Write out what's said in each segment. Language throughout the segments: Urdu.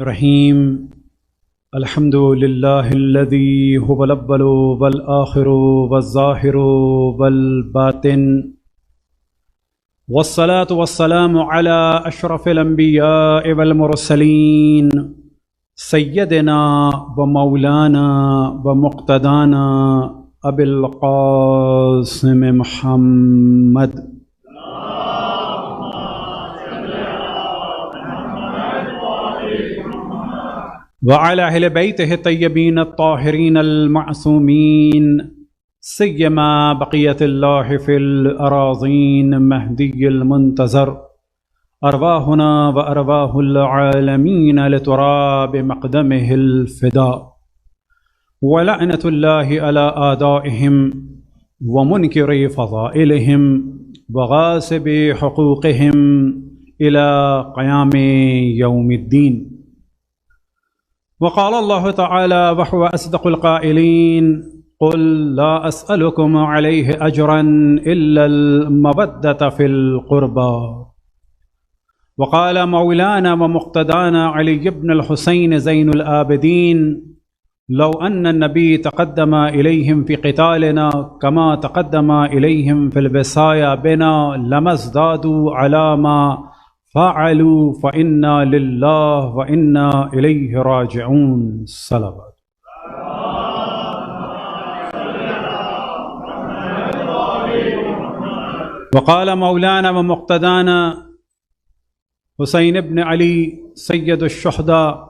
رحیم الحمد للہ الذی هو الاول والآخر والظاہر والباطن والصلاة والسلام علی اشرف الانبیاء والمرسلین سیدنا و مولانا و مقتدانا ابی القاسم محمد وعلى أهل بيته الطيبين الطاهرين المعصومين سيما بقية الله في الأراضين مهدي المنتظر أرواحنا وأرواح العالمين لتراب مقدمه الفداء ولعنة الله على أعدائهم ومنكر فضائلهم وغاصب حقوقهم إلى قيام يوم الدين. وقال الله تعالى وهو أصدق القائلين قل لا أسألكم عليه أجرا إلا المودة في القربى. وقال مولانا ومقتدانا علي بن الحسين زين العابدين لو أن النبي تقدم إليهم في قتالنا كما تقدم إليهم في الوصايا بنا لما ازدادوا على ما فعلوا فإنا لله وإنا إليه راجعون. صلوات. وقال مولانا ومقتدانا حسين بن علي سيد الشهداء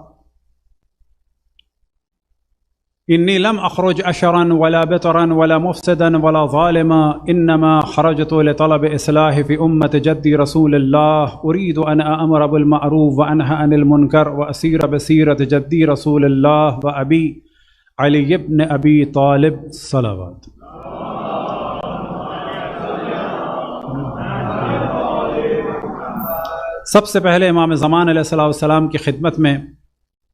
إني لم أخرج أشرا ولا بطرا ولا مفسدا ولا ظالما إنما خرجت لطلب إصلاح في أمة جدي رسول الله أريد أن أأمر بالمعروف وأنهى عن المنكر وأسير بسيرة جدي رسول الله وأبي علي بن أبي طالب. صلوات. سب سے پہلے امام زمان علیہ السلام کی خدمت میں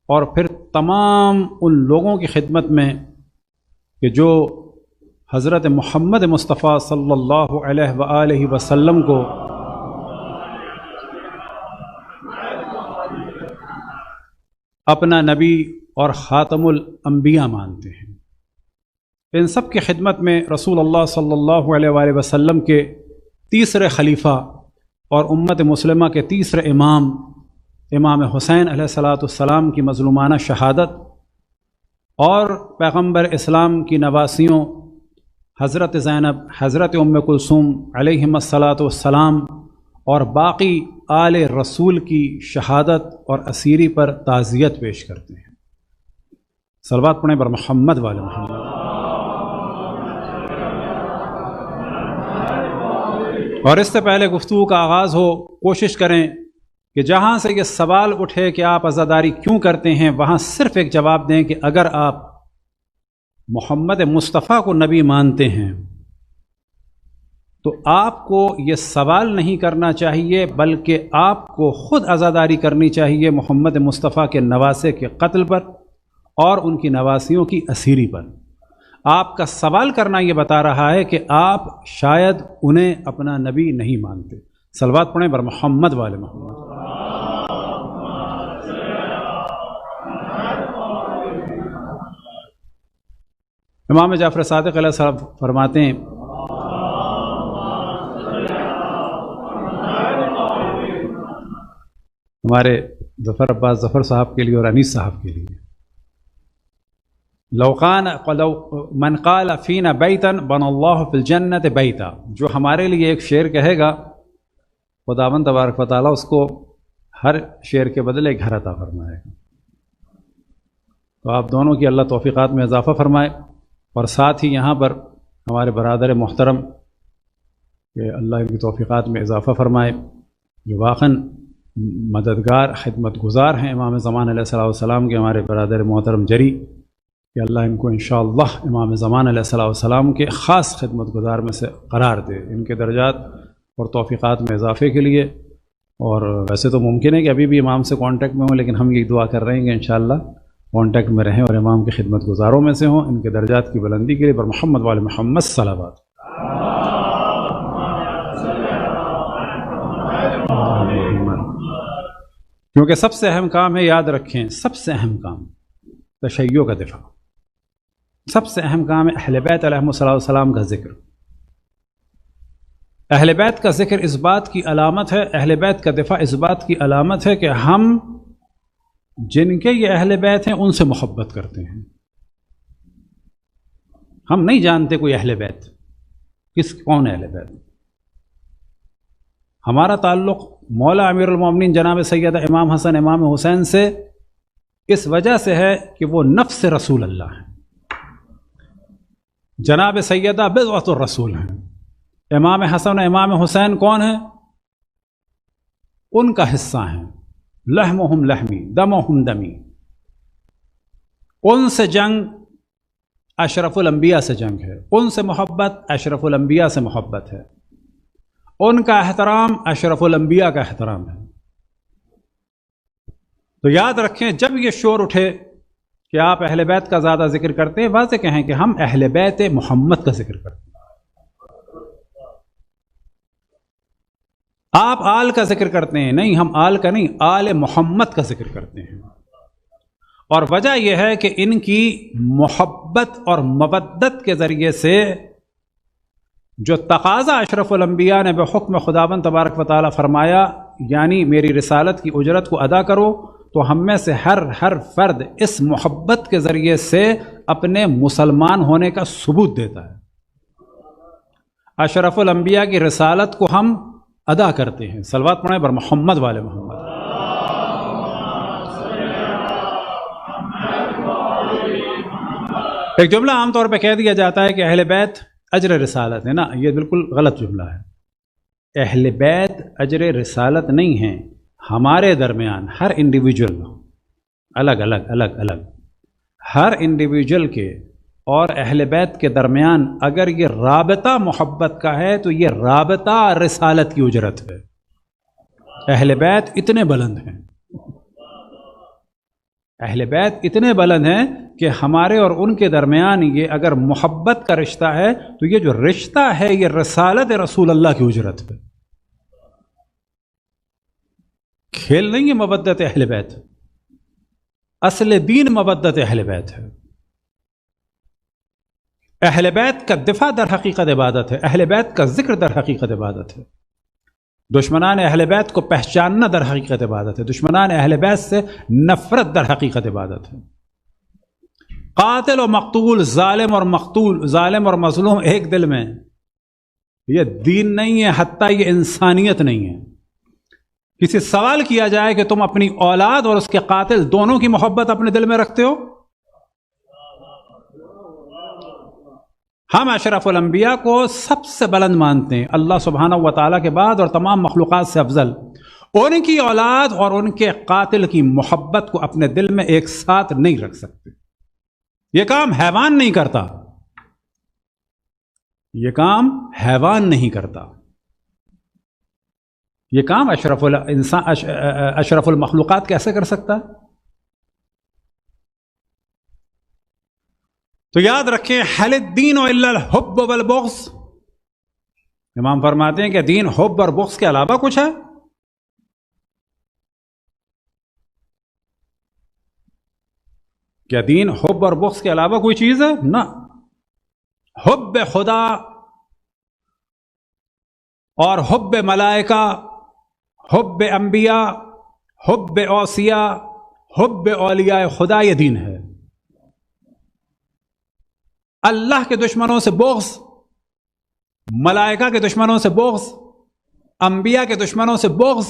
اور پھر تمام ان لوگوں کی خدمت میں کہ جو حضرت محمد مصطفیٰ صلی اللہ علیہ وآلہ وسلم کو اپنا نبی اور خاتم الانبیاء مانتے ہیں. ان سب کی خدمت میں رسول اللہ صلی اللہ علیہ وآلہ وسلم کے تیسرے خلیفہ اور امت مسلمہ کے تیسرے امام حسین علیہ السلام کی مظلومانہ شہادت اور پیغمبر اسلام کی نواسیوں حضرت زینب، حضرت ام کلثوم علیہم السلام اور باقی آل رسول کی شہادت اور اسیری پر تعزیت پیش کرتے ہیں. صلوات پڑھیں بر محمد والے محمد. اور اس سے پہلے گفتگو کا آغاز ہو، کوشش کریں کہ جہاں سے یہ سوال اٹھے کہ آپ عزاداری کیوں کرتے ہیں وہاں صرف ایک جواب دیں کہ اگر آپ محمد مصطفیٰ کو نبی مانتے ہیں تو آپ کو یہ سوال نہیں کرنا چاہیے بلکہ آپ کو خود عزاداری کرنی چاہیے محمد مصطفیٰ کے نواسے کے قتل پر اور ان کی نواسیوں کی اسیری پر. آپ کا سوال کرنا یہ بتا رہا ہے کہ آپ شاید انہیں اپنا نبی نہیں مانتے. صلوات پڑھیں بر محمد والے محمد. امام جعفر صادق علیہ السلام فرماتے ہیں ہمارے ظفر عباس ظفر صاحب کے لیے اور انیس صاحب کے لیے، لو من قال فینا بیتا بنى اللہ فی الجنت بیتا، جو ہمارے لیے ایک شعر کہے گا خداوند تبارک و تعالیٰ اس کو ہر شعر کے بدلے ایک گھر عطا فرمائے گا. تو آپ دونوں کی اللہ توفیقات میں اضافہ فرمائے اور ساتھ ہی یہاں پر ہمارے برادر محترم کہ اللہ ان کی توفیقات میں اضافہ فرمائے جو واقعاً مددگار خدمت گزار ہیں امام زمان علیہ السلام کے، ہمارے برادر محترم جری، کہ اللہ ان کو انشاءاللہ امام زمان علیہ السلام کے خاص خدمت گزار میں سے قرار دے، ان کے درجات اور توفیقات میں اضافے کے لیے. اور ویسے تو ممکن ہے کہ ابھی بھی امام سے کانٹیکٹ میں ہوں، لیکن ہم یہ دعا کر رہے ہیں کہ انشاءاللہ کانٹیکٹ میں رہیں اور امام کی خدمت گزاروں میں سے ہوں. ان کے درجات کی بلندی کے لیے بر محمد والے محمد. صلوات. کیونکہ سب سے اہم کام ہے، یاد رکھیں، سب سے اہم کام تشیع کا دفاع، سب سے اہم کام ہے اہل بیت علیہم السلام کا ذکر۔ اہل بیت کا ذکر اس بات کی علامت ہے، اہل بیت کا دفاع اس بات کی علامت ہے کہ ہم جن کے یہ اہل بیت ہیں ان سے محبت کرتے ہیں۔ ہم نہیں جانتے کوئی اہل بیت کون ہے اہل بیت۔ ہمارا تعلق مولا امیر المومنین جناب سیدہ امام حسن امام حسین سے اس وجہ سے ہے کہ وہ نفس رسول اللہ ہیں، جناب سیدہ بضعۃ الرسول ہیں۔ امام حسن امام حسین کون ہیں؟ ان کا حصہ ہیں، لحمہم لحمی دمہم دمی۔ ان سے جنگ اشرف الانبیاء سے جنگ ہے، ان سے محبت اشرف الانبیاء سے محبت ہے، ان کا احترام اشرف الانبیاء کا احترام ہے۔ تو یاد رکھیں، جب یہ شور اٹھے کہ آپ اہل بیت کا زیادہ ذکر کرتے ہیں، واضح کہیں کہ ہم اہل بیت محمد کا ذکر کرتے ہیں۔ آپ آل کا ذکر کرتے ہیں، نہیں، ہم آل کا نہیں، آل محمد کا ذکر کرتے ہیں۔ اور وجہ یہ ہے کہ ان کی محبت اور مودت کے ذریعے سے جو تقاضا اشرف الانبیاء نے بحکم خداوند تبارک و تعالی فرمایا، یعنی میری رسالت کی اجرت کو ادا کرو، تو ہم میں سے ہر فرد اس محبت کے ذریعے سے اپنے مسلمان ہونے کا ثبوت دیتا ہے۔ اشرف الانبیاء کی رسالت کو ہم ادا کرتے ہیں۔ صلوات پڑھیں بر محمد والے محمد۔ ایک جملہ عام طور پہ کہہ دیا جاتا ہے کہ اہل بیت اجر رسالت ہے نا، یہ بالکل غلط جملہ ہے۔ اہل بیت اجر رسالت نہیں ہیں، ہمارے درمیان ہر انڈیویجول الگ ہر انڈیویجول کے اور اہل بیت کے درمیان اگر یہ رابطہ محبت کا ہے تو یہ رابطہ رسالت کی اجرت ہے۔ اہل بیت اتنے بلند ہیں، اہل بیت اتنے بلند ہیں کہ ہمارے اور ان کے درمیان یہ اگر محبت کا رشتہ ہے تو یہ جو رشتہ ہے یہ رسالت رسول اللہ کی اجرت ہے۔ کھیل نہیں ہے مودت اہل بیت، اصل دین مودت اہل بیت ہے۔ اہل بیت کا دفاع در حقیقت عبادت ہے، اہل بیت کا ذکر در حقیقت عبادت ہے، دشمنان اہل بیت کو پہچاننا در حقیقت عبادت ہے، دشمنان اہل بیت سے نفرت در حقیقت عبادت ہے۔ قاتل و مقتول، ظالم اور مظلوم ایک دل میں، یہ دین نہیں ہے، حتیٰ یہ انسانیت نہیں ہے۔ کسی سوال کیا جائے کہ تم اپنی اولاد اور اس کے قاتل دونوں کی محبت اپنے دل میں رکھتے ہو؟ ہم اشرف الانبیاء کو سب سے بلند مانتے ہیں، اللہ سبحانہ و تعالیٰ کے بعد اور تمام مخلوقات سے افضل۔ ان کی اولاد اور ان کے قاتل کی محبت کو اپنے دل میں ایک ساتھ نہیں رکھ سکتے۔ یہ کام حیوان نہیں کرتا، یہ کام حیوان نہیں کرتا، یہ کام اشرف المخلوقات کیسے کر سکتا ہے؟ تو یاد رکھیں، حل الدین الا الحب والبغض، امام فرماتے ہیں کہ دین حب اور بغض کے علاوہ کچھ ہے؟ کیا دین حب اور بغض کے علاوہ کوئی چیز ہے؟ نہ، حب خدا اور حب ملائکہ، حب انبیاء، حب اوصیاء، حب اولیاء خدا، یہ دین ہے۔ اللہ کے دشمنوں سے بغض، ملائکہ کے دشمنوں سے بغض، انبیاء کے دشمنوں سے بغض،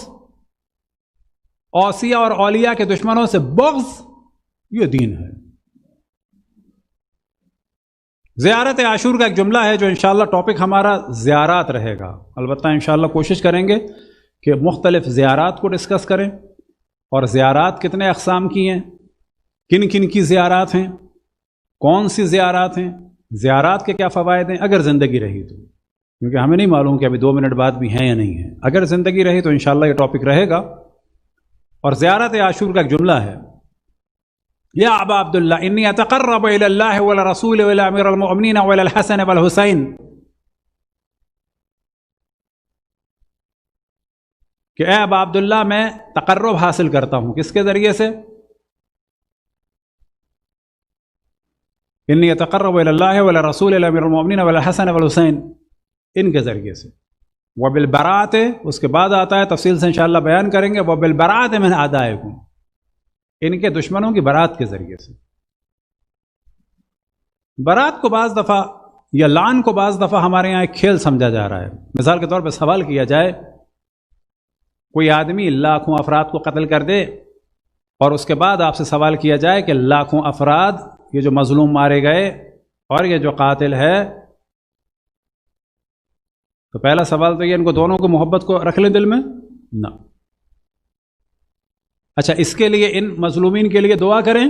اوصیاء اور اولیاء کے دشمنوں سے بغض، یہ دین ہے۔ زیارت عاشور کا ایک جملہ ہے جو انشاءاللہ ٹاپک ہمارا زیارات رہے گا، البتہ انشاءاللہ کوشش کریں گے کہ مختلف زیارات کو ڈسکس کریں، اور زیارات کتنے اقسام کی ہیں، کن کن کی زیارات ہیں، کون سی زیارات ہیں، زیارات کے کیا فوائد ہیں اگر زندگی رہی تو، کیونکہ ہمیں نہیں معلوم کہ ابھی 2 منٹ بعد بھی ہیں یا نہیں ہیں۔ اگر زندگی رہی تو انشاءاللہ یہ ٹاپک رہے گا۔ اور زیارت عاشور کا ایک جملہ ہے، یا ابا عبداللہ انی اتقرب الی اللہ والرسول والی امیر المؤمنین والی الحسن والحسین، کہ اے ابا عبداللہ میں تقرب حاصل کرتا ہوں، کس کے ذریعے سے؟ انی اتقرب الی اللہ ولرسول الی امیر المؤمنین والحسن والحسین، ان کے ذریعے سے. وبالبراۃ، اس کے بعد آتا ہے تفصیل سے انشاءاللہ بیان کریں گے، وبالبراۃ من اعدائکم، ان کے دشمنوں کی برات کے ذریعے سے. برات کو بعض دفعہ یا لعن کو بعض دفعہ ہمارے یہاں ایک کھیل سمجھا جا رہا ہے. مثال کے طور پہ سوال کیا جائے، کوئی آدمی لاکھوں افراد کو قتل کر دے اور اس کے بعد آپ سے سوال کیا جائے کہ لاکھوں افراد، یہ جو مظلوم مارے گئے اور یہ جو قاتل ہے، تو پہلا سوال تو یہ ان کو دونوں کو محبت کو رکھ لیں دل میں؟ نہ. اچھا اس کے لیے ان مظلومین کے لیے دعا کریں؟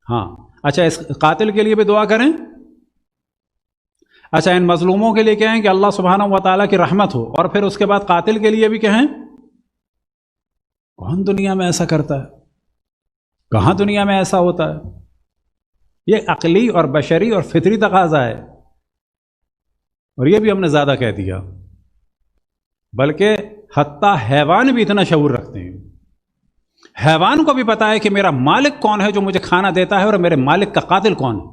ہاں. اچھا اس قاتل کے لیے بھی دعا کریں؟ اچھا ان مظلوموں کے لیے کہیں کہ اللہ سبحانہ و تعالیٰ کی رحمت ہو، اور پھر اس کے بعد قاتل کے لیے بھی کہیں؟ کون دنیا میں ایسا کرتا ہے؟ کہاں دنیا میں ایسا ہوتا ہے؟ یہ عقلی اور بشری اور فطری تقاضا ہے، اور یہ بھی ہم نے زیادہ کہہ دیا. بلکہ حتیٰ حیوان بھی اتنا شعور رکھتے ہیں. حیوان کو بھی پتا ہے کہ میرا مالک کون ہے جو مجھے کھانا دیتا ہے، اور میرے مالک کا قاتل کون ہے.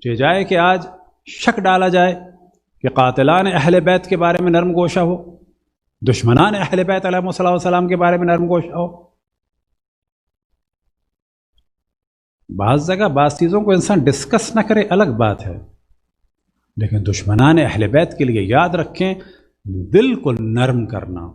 یہ جائے کہ آج شک ڈالا جائے کہ قاتلان اہل بیت کے بارے میں نرم گوشہ ہو، دشمنان اہل بیت علیہ السلام کے بارے میں نرم گوشہ ہو. بعض جگہ بعض چیزوں کو انسان ڈسکس نہ کرے الگ بات ہے، لیکن دشمنان اہل بیت کے لیے یاد رکھیں دل کو نرم کرنا.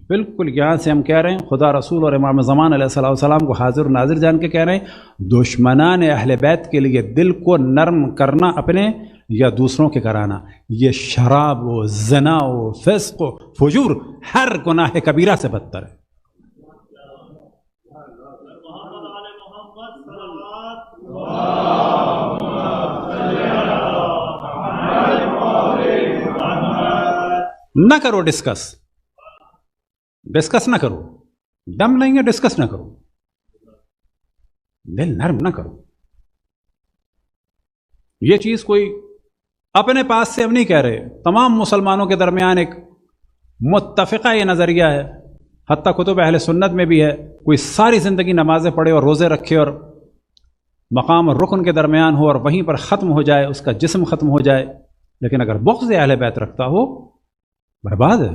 بالکل یہاں سے ہم کہہ رہے ہیں، خدا رسول اور امام زمان علیہ السلام کو حاضر ناظر جان کے کہہ رہے ہیں، دشمنان اہل بیت کے لیے دل کو نرم کرنا اپنے یا دوسروں کے کرانا، یہ شراب و زنا و فسق و فجور ہر گناہ کبیرہ سے بدتر ہے. نہ کرو ڈسکس نہ کرو، دم نہیں ہے ڈسکس نہ کرو، دل نرم نہ کرو. یہ چیز کوئی اپنے پاس سے ہم نہیں کہہ رہے، تمام مسلمانوں کے درمیان ایک متفقہ یہ نظریہ ہے، حتیٰ کتب اہل سنت میں بھی ہے. کوئی ساری زندگی نمازیں پڑھے اور روزے رکھے اور مقام اور رکن کے درمیان ہو اور وہیں پر ختم ہو جائے، اس کا جسم ختم ہو جائے، لیکن اگر بغض اہل بیت رکھتا ہو برباد ہے.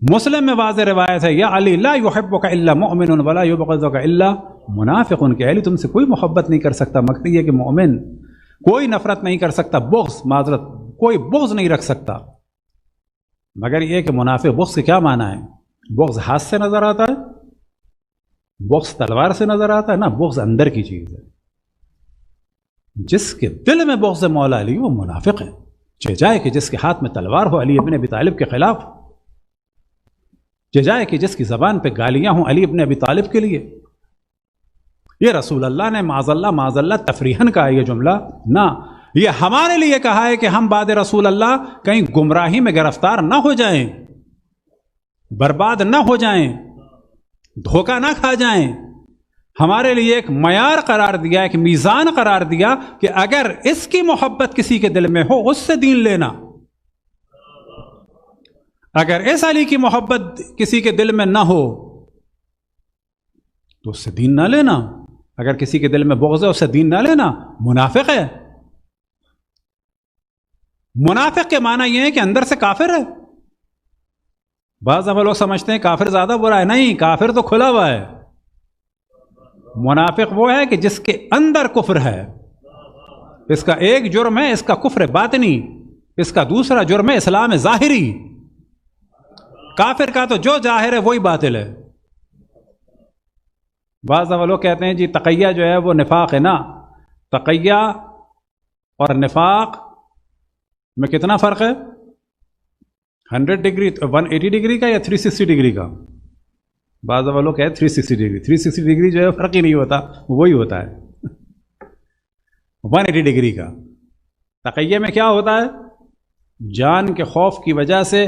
مسلم میں واضح روایت ہے، یا علی لا یحبک الا مؤمن ولا یبغضک الا منافق، کہ علی تم سے کوئی محبت نہیں کر سکتا مگر یہ کہ مومن، کوئی نفرت نہیں کر سکتا، بغض معذرت کوئی بغض نہیں رکھ سکتا مگر یہ کہ منافق. بغض کے کیا معنی ہے؟ بغض ہاتھ سے نظر آتا ہے، بغض تلوار سے نظر آتا ہے، نہ بغض اندر کی چیز ہے. جس کے دل میں بغض مولا علی وہ منافق ہے. جائے کہ جس کے ہاتھ میں تلوار ہو علی ابن ابی طالب کے خلاف، جائے کہ جس کی زبان پہ گالیاں ہوں علی ابن ابی طالب کے لیے. یہ رسول اللہ نے معاذ اللہ تفریحاً کہا یہ جملہ نہ، یہ ہمارے لیے کہا ہے کہ ہم بعد رسول اللہ کہیں گمراہی میں گرفتار نہ ہو جائیں، برباد نہ ہو جائیں، دھوکہ نہ کھا جائیں. ہمارے لیے ایک معیار قرار دیا، ایک میزان قرار دیا کہ اگر اس کی محبت کسی کے دل میں ہو اس سے دین لینا، اگر اس علی کی محبت کسی کے دل میں نہ ہو تو اس سے دین نہ لینا. اگر کسی کے دل میں بغض ہے اس سے دین نہ لینا، منافق ہے. منافق کے معنی یہ ہے کہ اندر سے کافر ہے. بعض دفعہ لوگ سمجھتے ہیں کافر زیادہ برا ہے، نہیں، کافر تو کھلا ہوا ہے. منافق وہ ہے کہ جس کے اندر کفر ہے. اس کا ایک جرم ہے اس کا کفر باطنی، اس کا دوسرا جرم ہے اسلام ظاہری. کافر کا تو جو ظاہر ہے وہی باطل ہے. بعض دفعہ لوگ کہتے ہیں جی تقیہ جو ہے وہ نفاق ہے. نا، تقیہ اور نفاق میں کتنا فرق ہے؟ 100 ڈگری 180 ڈگری کا یا 360 ڈگری کا؟ بعض دفعہ لوگ کہتے ہیں 360 ڈگری. 360 ڈگری جو ہے فرق ہی نہیں ہوتا، وہی ہوتا ہے 180 ڈگری کا. تقیہ میں کیا ہوتا ہے؟ جان کے خوف کی وجہ سے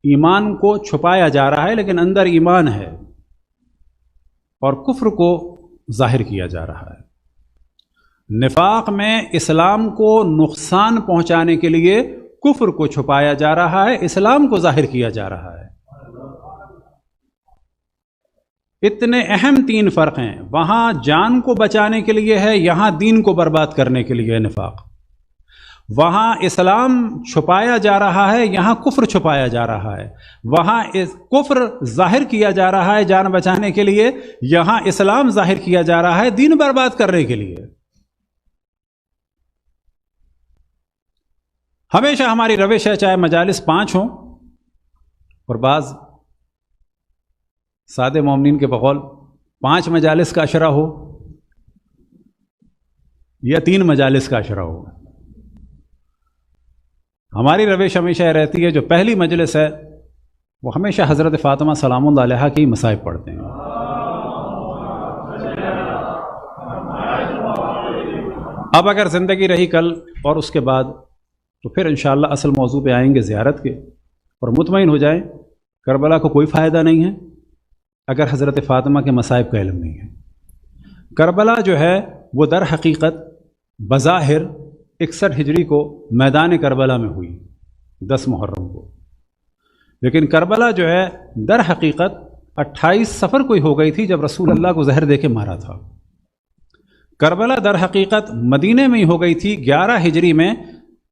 ایمان کو چھپایا جا رہا ہے لیکن اندر ایمان ہے، اور کفر کو ظاہر کیا جا رہا ہے. نفاق میں اسلام کو نقصان پہنچانے کے لیے کفر کو چھپایا جا رہا ہے، اسلام کو ظاہر کیا جا رہا ہے۔ اتنے اہم 3 فرق ہیں، وہاں جان کو بچانے کے لیے ہے، یہاں دین کو برباد کرنے کے لیے ہے نفاق۔ وہاں اسلام چھپایا جا رہا ہے، یہاں کفر چھپایا جا رہا ہے۔ وہاں کفر ظاہر کیا جا رہا ہے جان بچانے کے لیے، یہاں اسلام ظاہر کیا جا رہا ہے دین برباد کرنے کے لیے۔ ہمیشہ ہماری روش ہے، چاہے مجالس 5 ہوں اور بعض سادے مومنین کے بقول 5 مجالس کا عشرہ ہو یا 3 مجالس کا عشرہ ہو، ہماری روش ہمیشہ یہ رہتی ہے جو پہلی مجلس ہے وہ ہمیشہ حضرت فاطمہ سلام اللہ علیہا کی مصائب پڑھتے ہیں۔ اب اگر زندگی رہی کل اور اس کے بعد تو پھر انشاءاللہ اصل موضوع پہ آئیں گے زیارت کے، اور مطمئن ہو جائیں کربلا کو کوئی فائدہ نہیں ہے اگر حضرت فاطمہ کے مصائب کا علم نہیں ہے۔ کربلا جو ہے وہ در حقیقت بظاہر 61 ہجری کو میدان کربلا میں ہوئی 10 محرم کو، لیکن کربلا جو ہے در حقیقت 28 صفر کو ہی ہو گئی تھی جب رسول اللہ کو زہر دے کے مارا تھا۔ کربلا در حقیقت مدینے میں ہی ہو گئی تھی 11 ہجری میں،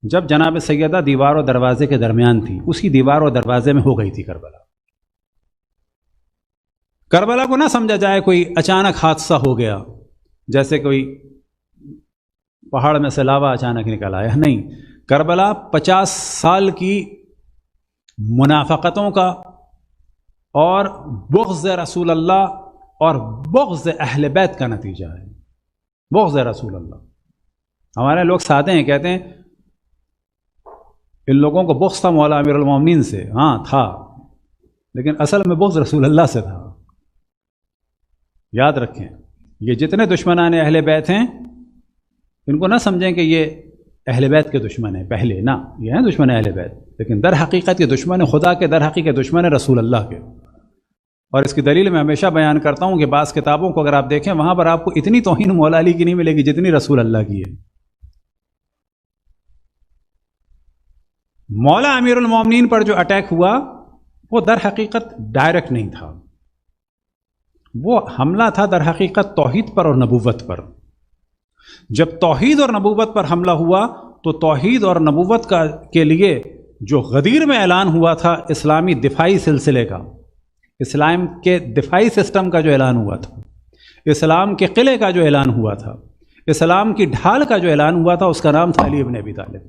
جب جناب سیدہ دیوار و دروازے کے درمیان تھی، اسی دیوار و دروازے میں ہو گئی تھی کربلا۔ کربلا کو نہ سمجھا جائے کوئی اچانک حادثہ ہو گیا، جیسے کوئی پہاڑ میں سے لاوا اچانک نکل آیا، نہیں۔ کربلا 50 سال کی منافقتوں کا اور بغض رسول اللہ اور بغض اہل بیت کا نتیجہ ہے۔ بغض رسول اللہ، ہمارے لوگ سادے ہیں، کہتے ہیں ان لوگوں کو بغض تھا مولا امیر المومنین سے، ہاں تھا، لیکن اصل میں بغض رسول اللہ سے تھا۔ یاد رکھیں، یہ جتنے دشمنان اہل بیت ہیں ان کو نہ سمجھیں کہ یہ اہل بیت کے دشمن ہیں، پہلے نہ، یہ ہیں دشمن اہل بیت، لیکن در حقیقت یہ دشمن خدا کے، در حقیقت دشمن رسول اللہ کے۔ اور اس کی دلیل میں ہمیشہ بیان کرتا ہوں کہ بعض کتابوں کو اگر آپ دیکھیں وہاں پر آپ کو اتنی توہین مولا علی کی نہیں ملے گی جتنی رسول اللہ کی ہے۔ مولا امیر المومنین پر جو اٹیک ہوا وہ در حقیقت ڈائریکٹ نہیں تھا، وہ حملہ تھا در حقیقت توحید پر اور نبوت پر۔ جب توحید اور نبوت پر حملہ ہوا تو توحید اور نبوت کے لیے جو غدیر میں اعلان ہوا تھا اسلامی دفاعی سلسلے کا، اسلام کے دفاعی سسٹم کا جو اعلان ہوا تھا، اسلام کے قلعے کا جو اعلان ہوا تھا، اسلام کی ڈھال کا جو اعلان ہوا تھا، اس کا نام تھا علی ابن ابی طالب۔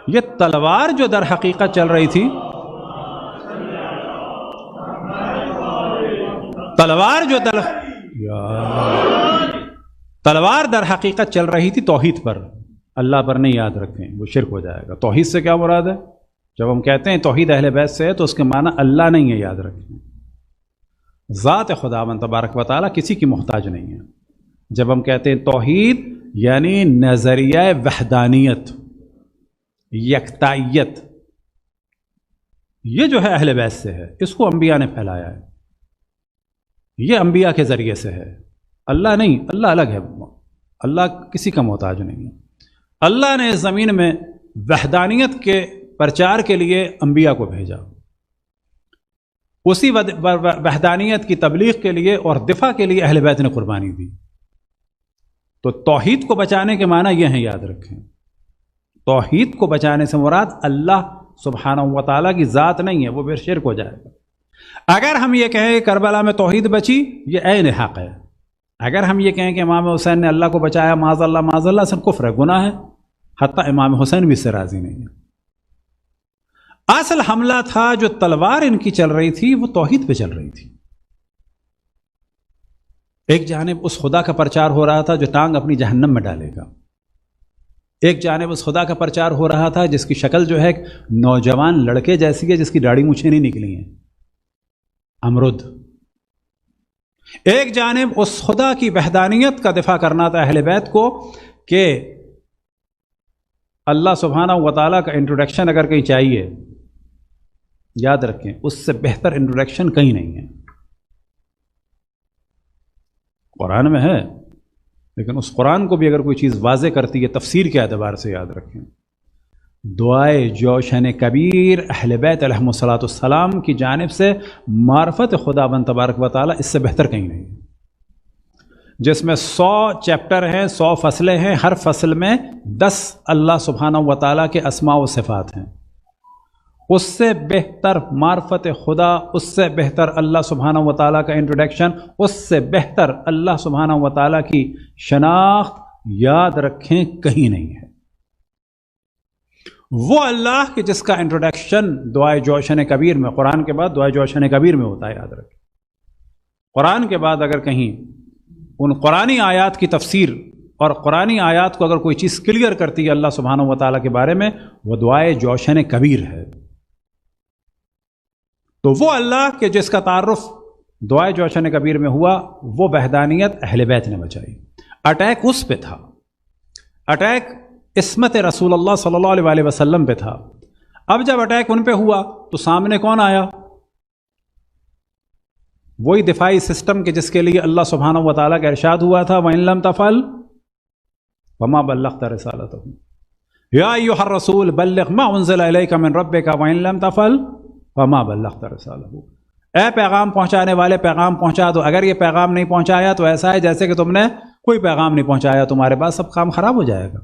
یہ تلوار جو در حقیقت چل رہی تھی، تلوار در حقیقت چل رہی تھی توحید پر، اللہ پر نہیں، یاد رکھیں وہ شرک ہو جائے گا۔ توحید سے کیا مراد ہے؟ جب ہم کہتے ہیں توحید اہل بیت سے ہے تو اس کے معنی اللہ نہیں ہے، یاد رکھیں۔ ذات خداوند تبارک و تعالیٰ کسی کی محتاج نہیں ہے۔ جب ہم کہتے ہیں توحید یعنی نظریہ وحدانیت، یکتائیت، یہ جو ہے اہل بیت سے ہے، اس کو انبیاء نے پھیلایا ہے، یہ انبیاء کے ذریعے سے ہے، اللہ نہیں، اللہ الگ ہے، اللہ کسی کا محتاج نہیں ہے۔ اللہ نے اس زمین میں وحدانیت کے پرچار کے لیے انبیاء کو بھیجا، اسی وحدانیت کی تبلیغ کے لیے اور دفاع کے لیے اہل بیت نے قربانی دی۔ تو توحید کو بچانے کے معنی یہ ہیں، یاد رکھیں۔ توحید کو بچانے سے مراد اللہ سبحانہ و تعالیٰ کی ذات نہیں ہے، وہ پھر شرک ہو جائے گا۔ اگر ہم یہ کہیں کہ کربلا میں توحید بچی، یہ عین حق ہے۔ اگر ہم یہ کہیں کہ امام حسین نے اللہ کو بچایا، معاذ اللہ سب کفر ہے، گناہ ہے، حتیٰ امام حسین بھی اس سے راضی نہیں ہے۔ اصل حملہ تھا جو تلوار ان کی چل رہی تھی وہ توحید پہ چل رہی تھی۔ ایک جانب اس خدا کا پرچار ہو رہا تھا جو ٹانگ اپنی جہنم میں ڈالے گا، ایک جانب اس خدا کا پرچار ہو رہا تھا جس کی شکل جو ہے ایک نوجوان لڑکے جیسی ہے جس کی داڑھی مونچھیں نہیں نکلی ہیں، امرد۔ ایک جانب اس خدا کی وحدانیت کا دفاع کرنا تھا اہل بیت کو کہ اللہ سبحانہ و تعالیٰ کا انٹروڈکشن اگر کہیں چاہیے، یاد رکھیں اس سے بہتر انٹروڈکشن کہیں نہیں ہے۔ قرآن میں ہے لیکن اس قرآن کو بھی اگر کوئی چیز واضح کرتی ہے تفسیر کے اعتبار سے یاد رکھیں، دعائے جوشن کبیر اہل بیت علیہم الصلاۃ والسلام کی جانب سے معرفت خداوند تبارک و تعالیٰ اس سے بہتر کہیں نہیں، جس میں 100 چیپٹر ہیں، 100 فصلیں ہیں، ہر فصل میں 10 اللہ سبحانہ و تعالیٰ کے اسماء و صفات ہیں، اس سے بہتر معرفت خدا، اس سے بہتر اللہ سبحانہ و تعالیٰ کا انٹروڈکشن، اس سے بہتر اللہ سبحانہ و تعالیٰ کی شناخت یاد رکھیں کہیں نہیں ہے۔ وہ اللہ کہ جس کا انٹروڈکشن دعائے جوشن کبیر میں، قرآن کے بعد دعائے جوشن کبیر میں ہوتا ہے، یاد رکھیں۔ قرآن کے بعد اگر کہیں ان قرآنی آیات کی تفسیر اور قرآنی آیات کو اگر کوئی چیز کلیئر کرتی ہے اللہ سبحانہ و تعالیٰ کے بارے میں، وہ دعائے جوشن کبیر ہے۔ تو وہ اللہ کہ جس کا تعارف دعائے جوشن کبیر میں ہوا، وہ وحدانیت اہل بیت نے بچائی۔ اٹیک اس پہ تھا، اٹیک عصمت رسول اللہ صلی اللہ علیہ وسلم پہ تھا۔ اب جب اٹیک ان پہ ہوا تو سامنے کون آیا؟ وہی دفاعی سسٹم کے جس کے لیے اللہ سبحانہ و تعالیٰ کا ارشاد ہوا تھا وَإِن لَمْ تَفْعَلْ وَمَا بَلَّغْتَ رِسَالَتَهُ يَا أَيُّهَا الرَّسُولُ بَلِّغْ مَا أُنزِلَ إِلَيْكَ مِن رَّبِّكَ وَإِن لَمْ تَفْعَلْ وَمَا بَلَّغْتَ رِسَالَتَهُ، اے پیغام پہنچانے والے پیغام پہنچا دو، اگر یہ پیغام نہیں پہنچایا تو ایسا ہے جیسے کہ تم نے کوئی پیغام نہیں پہنچایا، تمہارے پاس سب کام خراب ہو جائے گا۔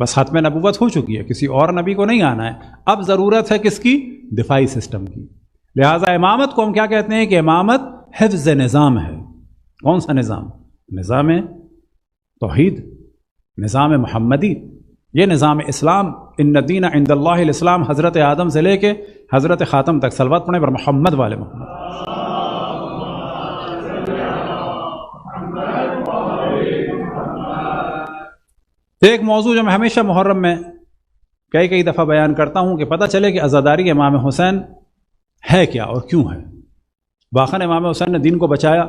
بس ختم نبوت ہو چکی ہے، کسی اور نبی کو نہیں آنا ہے، اب ضرورت ہے کس کی؟ دفاعی سسٹم کی۔ لہٰذا امامت کو ہم کیا کہتے ہیں کہ امامت حفظ نظام ہے۔ کون سا نظام؟ نظام توحید، نظام محمدی، یہ نظام اسلام۔ ان الدین عند اللہ الاسلام، حضرت آدم سے لے کے حضرت خاتم تک صلوات پڑھیں پر محمد والے محمد۔ ایک موضوع جو میں ہمیشہ محرم میں کئی دفعہ بیان کرتا ہوں کہ پتہ چلے کہ عزاداری امام حسین ہے کیا اور کیوں ہے۔ واقعاً امام حسین نے دین کو بچایا۔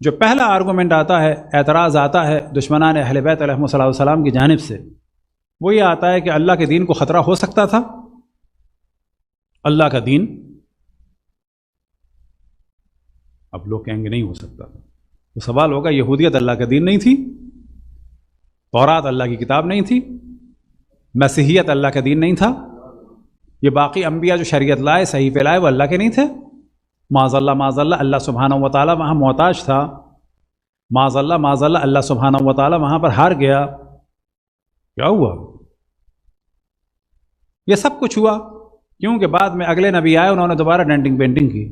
جو پہلا آرگومنٹ آتا ہے، اعتراض آتا ہے دشمنان اہل بیت علیہم السلام کی جانب سے، وہ یہ آتا ہے کہ اللہ کے دین کو خطرہ ہو سکتا تھا؟ اللہ کا دین، اب لوگ کہیں گے نہیں ہو سکتا تھا، تو سوال ہوگا یہودیت اللہ کا دین نہیں تھی؟ تورات اللہ کی کتاب نہیں تھی؟ مسیحیت اللہ کا دین نہیں تھا؟ یہ باقی انبیاء جو شریعت لائے، صحیفے لائے، وہ اللہ کے نہیں تھے؟ معاذ اللہ اللہ سبحانہ و تعالیٰ وہاں محتاج تھا، معاذ اللہ اللہ سبحانہ و تعالیٰ وہاں پر ہار گیا۔ کیا ہوا؟ یہ سب کچھ ہوا کیونکہ بعد میں اگلے نبی آئے، انہوں نے دوبارہ ڈینٹنگ پینٹنگ کی۔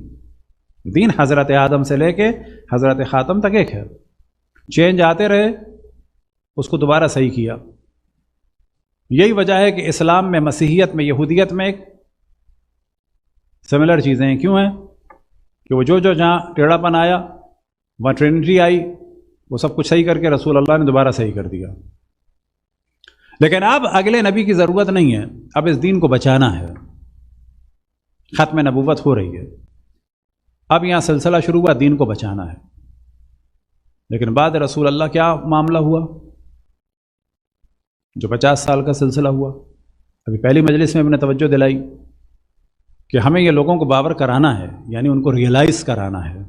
دین حضرت آدم سے لے کے حضرت خاتم تک ایک ہے، چینج آتے رہے، اس کو دوبارہ صحیح کیا۔ یہی وجہ ہے کہ اسلام میں، مسیحیت میں، یہودیت میں ایک سملر چیزیں ہیں۔ کیوں ہیں؟ کہ وہ جو جہاں ٹیڑھا پن آیا، وہاں ٹرینٹی آئی، وہ سب کچھ صحیح کر کے رسول اللہ نے دوبارہ صحیح کر دیا۔ لیکن اب اگلے نبی کی ضرورت نہیں ہے، اب اس دین کو بچانا ہے۔ ختم نبوت ہو رہی ہے، اب یہاں سلسلہ شروع ہوا، دین کو بچانا ہے۔ لیکن بعد رسول اللہ کیا معاملہ ہوا؟ جو 50 سال کا سلسلہ ہوا، ابھی پہلی مجلس میں ہم نے توجہ دلائی کہ ہمیں یہ لوگوں کو باور کرانا ہے، یعنی ان کو ریئلائز کرانا ہے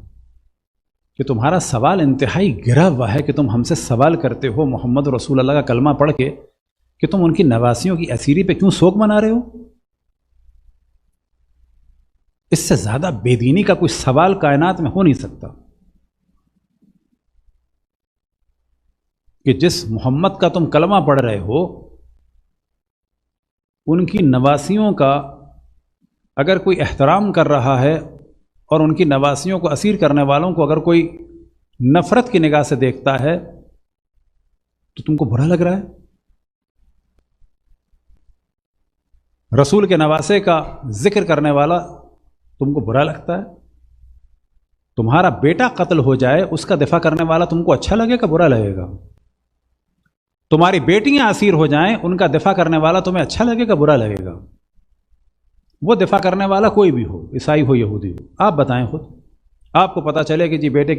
کہ تمہارا سوال انتہائی گرا ہوا ہے کہ تم ہم سے سوال کرتے ہو محمد رسول اللہ کا کلمہ پڑھ کے کہ تم ان کی نواسیوں کی اسیری پہ کیوں سوگ منا رہے ہو؟ اس سے زیادہ بے دینی کا کوئی سوال کائنات میں ہو نہیں سکتا کہ جس محمد کا تم کلمہ پڑھ رہے ہو، ان کی نواسیوں کا اگر کوئی احترام کر رہا ہے اور ان کی نواسیوں کو اسیر کرنے والوں کو اگر کوئی نفرت کی نگاہ سے دیکھتا ہے تو تم کو برا لگ رہا ہے؟ رسول کے نواسے کا ذکر کرنے والا تم کو برا لگتا ہے؟ تمہارا بیٹا قتل ہو جائے، اس کا دفاع کرنے والا تم کو اچھا لگے گا برا لگے گا؟ تمہاری بیٹیاں اسیر ہو جائیں، ان کا دفاع کرنے والا تمہیں اچھا لگے گا برا لگے گا؟ وہ دفاع کرنے والا کوئی بھی ہو، عیسائی ہو یہودی ہو، آپ بتائیں خود۔ آپ کو پتہ چلے کہ جی بیٹے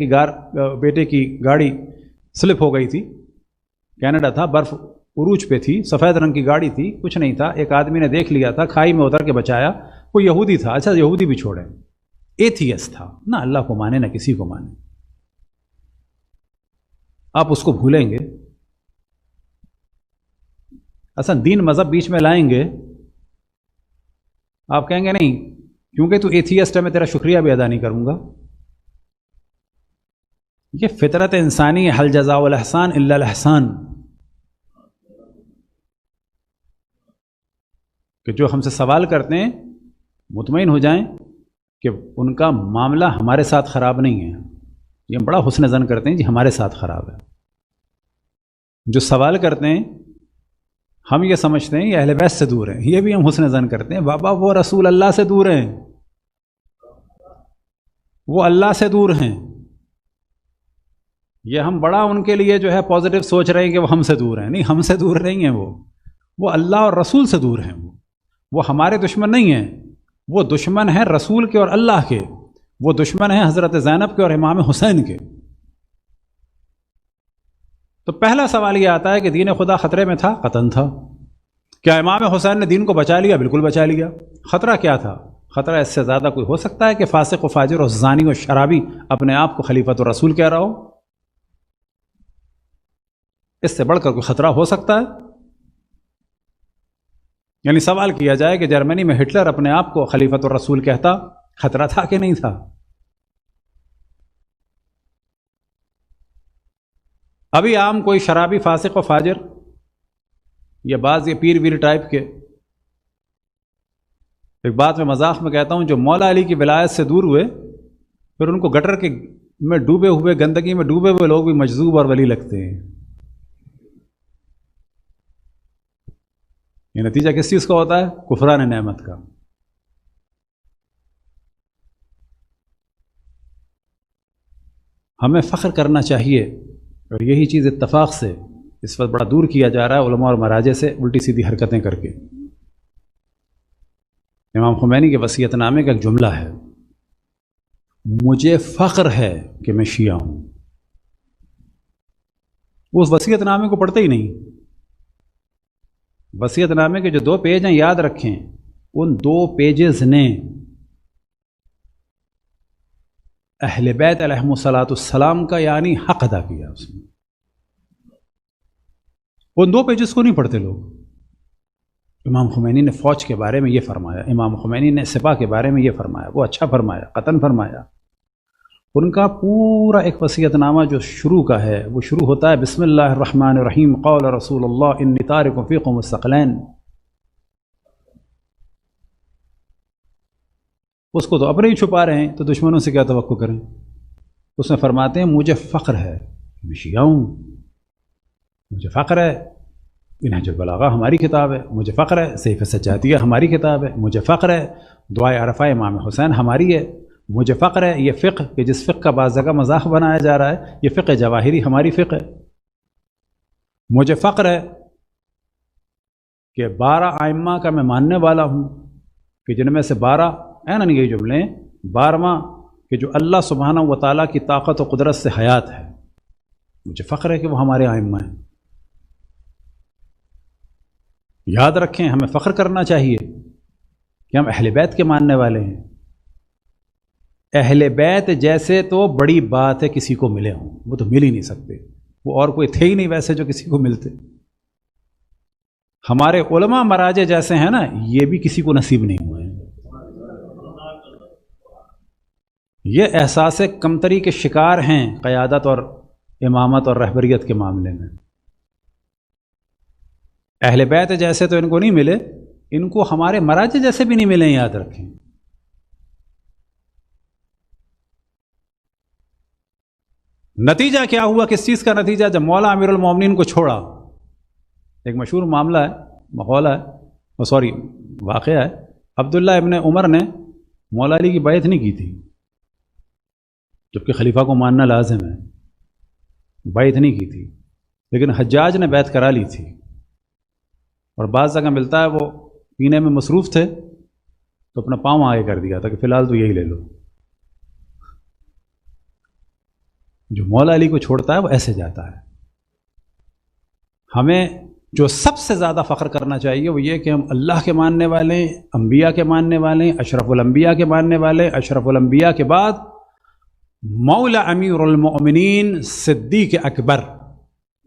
کی گاڑی سلپ ہو گئی تھی، کینیڈا تھا، برف عروج پہ تھی، سفید رنگ کی گاڑی تھی، کچھ نہیں تھا، ایک آدمی نے دیکھ لیا تھا، کھائی میں اتر کے بچایا، وہ یہودی تھا۔ اچھا یہودی بھی چھوڑیں، ایتھیسٹ تھا، نہ اللہ کو مانے نہ کسی کو مانے، آپ اس کو بھولیں گے. اصل دین مذہب بیچ میں لائیں گے, آپ کہیں گے نہیں کیونکہ تو ایتھیسٹ ہے میں تیرا شکریہ بھی ادا نہیں کروں گا. یہ فطرت انسانی, حل جزاء الاحسان الا الاحسان, کہ جو ہم سے سوال کرتے ہیں مطمئن ہو جائیں کہ ان کا معاملہ ہمارے ساتھ خراب نہیں ہے. یہ ہم بڑا حسن ظن کرتے ہیں جی ہمارے ساتھ خراب ہے. جو سوال کرتے ہیں ہم یہ سمجھتے ہیں یہ اہل بیت سے دور ہیں, یہ بھی ہم حسن ظن کرتے ہیں. بابا وہ رسول اللہ سے دور ہیں, وہ اللہ سے دور ہیں. یہ ہم بڑا ان کے لیے جو ہے پازیٹیو سوچ رہے ہیں کہ وہ ہم سے دور ہیں. نہیں, ہم سے دور نہیں ہیں, وہ اللہ اور رسول سے دور ہیں. وہ ہمارے دشمن نہیں ہیں, وہ دشمن ہیں رسول کے اور اللہ کے. وہ دشمن ہیں حضرت زینب کے اور امام حسین کے. تو پہلا سوال یہ آتا ہے کہ دین خدا خطرے میں تھا؟ قطعاً تھا. کیا امام حسین نے دین کو بچا لیا؟ بالکل بچا لیا. خطرہ کیا تھا؟ خطرہ اس سے زیادہ کوئی ہو سکتا ہے کہ فاسق و فاجر اور زانی و شرابی اپنے آپ کو خلیفۃ الرسول کہہ رہا ہو؟ اس سے بڑھ کر کوئی خطرہ ہو سکتا ہے؟ یعنی سوال کیا جائے کہ جرمنی میں ہٹلر اپنے آپ کو خلیفۃ الرسول کہتا, خطرہ تھا کہ نہیں تھا؟ ابھی عام کوئی شرابی فاسق و فاجر یا بعض یہ پیر ویر ٹائپ کے, ایک بات میں مذاق میں کہتا ہوں, جو مولا علی کی ولایت سے دور ہوئے پھر ان کو گٹر کے میں ڈوبے ہوئے, گندگی میں ڈوبے ہوئے لوگ بھی مجذوب اور ولی لگتے ہیں. یہ نتیجہ کس چیز کا ہوتا ہے؟ کفران نعمت کا. ہمیں فخر کرنا چاہیے, اور یہی چیز اتفاق سے اس وقت بڑا دور کیا جا رہا ہے علماء اور مراجع سے الٹی سیدھی حرکتیں کر کے. امام خمینی کے وصیت نامے کا ایک جملہ ہے, مجھے فخر ہے کہ میں شیعہ ہوں. وہ اس وصیت نامے کو پڑھتے ہی نہیں. وصیت نامے کے جو 2 پیج ہیں یاد رکھیں, ان 2 پیجز نے اہل بیت علیہم الصلاۃ والسلام کا یعنی حق ادا کیا. اس میں ان 2 پیجز کو نہیں پڑھتے لوگ. امام خمینی نے فوج کے بارے میں یہ فرمایا, امام خمینی نے سپاہ کے بارے میں یہ فرمایا, وہ اچھا فرمایا, قطعاً فرمایا. ان کا پورا ایک وصیت نامہ جو شروع کا ہے وہ شروع ہوتا ہے بسم اللہ الرحمن الرحیم قول رسول اللہ انی تارک فیکم الثقلین. اس کو تو اپنے ہی چھپا رہے ہیں, تو دشمنوں سے کیا توقع کریں. اس میں فرماتے ہیں مجھے فخر ہے میں شیعہ ہوں, مجھے فخر ہے نہج البلاغہ ہماری کتاب ہے, مجھے فخر ہے سیف سجادیہ ہماری کتاب ہے, مجھے فخر ہے دعائے عرفہ امام حسین ہماری ہے, مجھے فخر ہے یہ فقہ کہ جس فقہ کا بعض جگہ مذاق بنایا جا رہا ہے یہ فقہ جواہری ہماری فقہ ہے. مجھے فخر ہے کہ 12 ائمہ کا میں ماننے والا ہوں, کہ جن میں سے 12 نہیں یہ جملے 12واں کہ جو اللہ سبحانہ و تعالیٰ کی طاقت و قدرت سے حیات ہے. مجھے فخر ہے کہ وہ ہمارے ائمہ ہیں. یاد رکھیں ہمیں فخر کرنا چاہیے کہ ہم اہل بیت کے ماننے والے ہیں. اہل بیت جیسے تو بڑی بات ہے کسی کو ملے ہوں, وہ تو مل ہی نہیں سکتے, وہ اور کوئی تھے ہی نہیں ویسے جو کسی کو ملتے. ہمارے علماء مراجع جیسے ہیں نا, یہ بھی کسی کو نصیب نہیں ہوئے ہیں. یہ احساس کمتری کے شکار ہیں قیادت اور امامت اور رہبریت کے معاملے میں. اہل بیت جیسے تو ان کو نہیں ملے, ان کو ہمارے مراجع جیسے بھی نہیں ملے, یاد رکھیں. نتیجہ کیا ہوا, کس چیز کا نتیجہ؟ جب مولا امیر المومنین کو چھوڑا, ایک مشہور معاملہ ہے, مقولہ ہے, واقعہ ہے. عبداللہ ابن عمر نے مولا علی کی بیعت نہیں کی تھی, جبکہ خلیفہ کو ماننا لازم ہے. بیعت نہیں کی تھی, لیکن حجاج نے بیعت کرا لی تھی. اور بعض جگہ ملتا ہے وہ پینے میں مصروف تھے تو اپنا پاؤں آگے کر دیا تھا کہ فی الحال تو یہی لے لو. جو مولا علی کو چھوڑتا ہے وہ ایسے جاتا ہے. ہمیں جو سب سے زیادہ فخر کرنا چاہیے وہ یہ کہ ہم اللہ کے ماننے والے ہیں, انبیاء کے ماننے والے ہیں, اشرف الانبیاء کے ماننے والے. اشرف الانبیاء کے بعد مولا امیر المؤمنین صدیق اکبر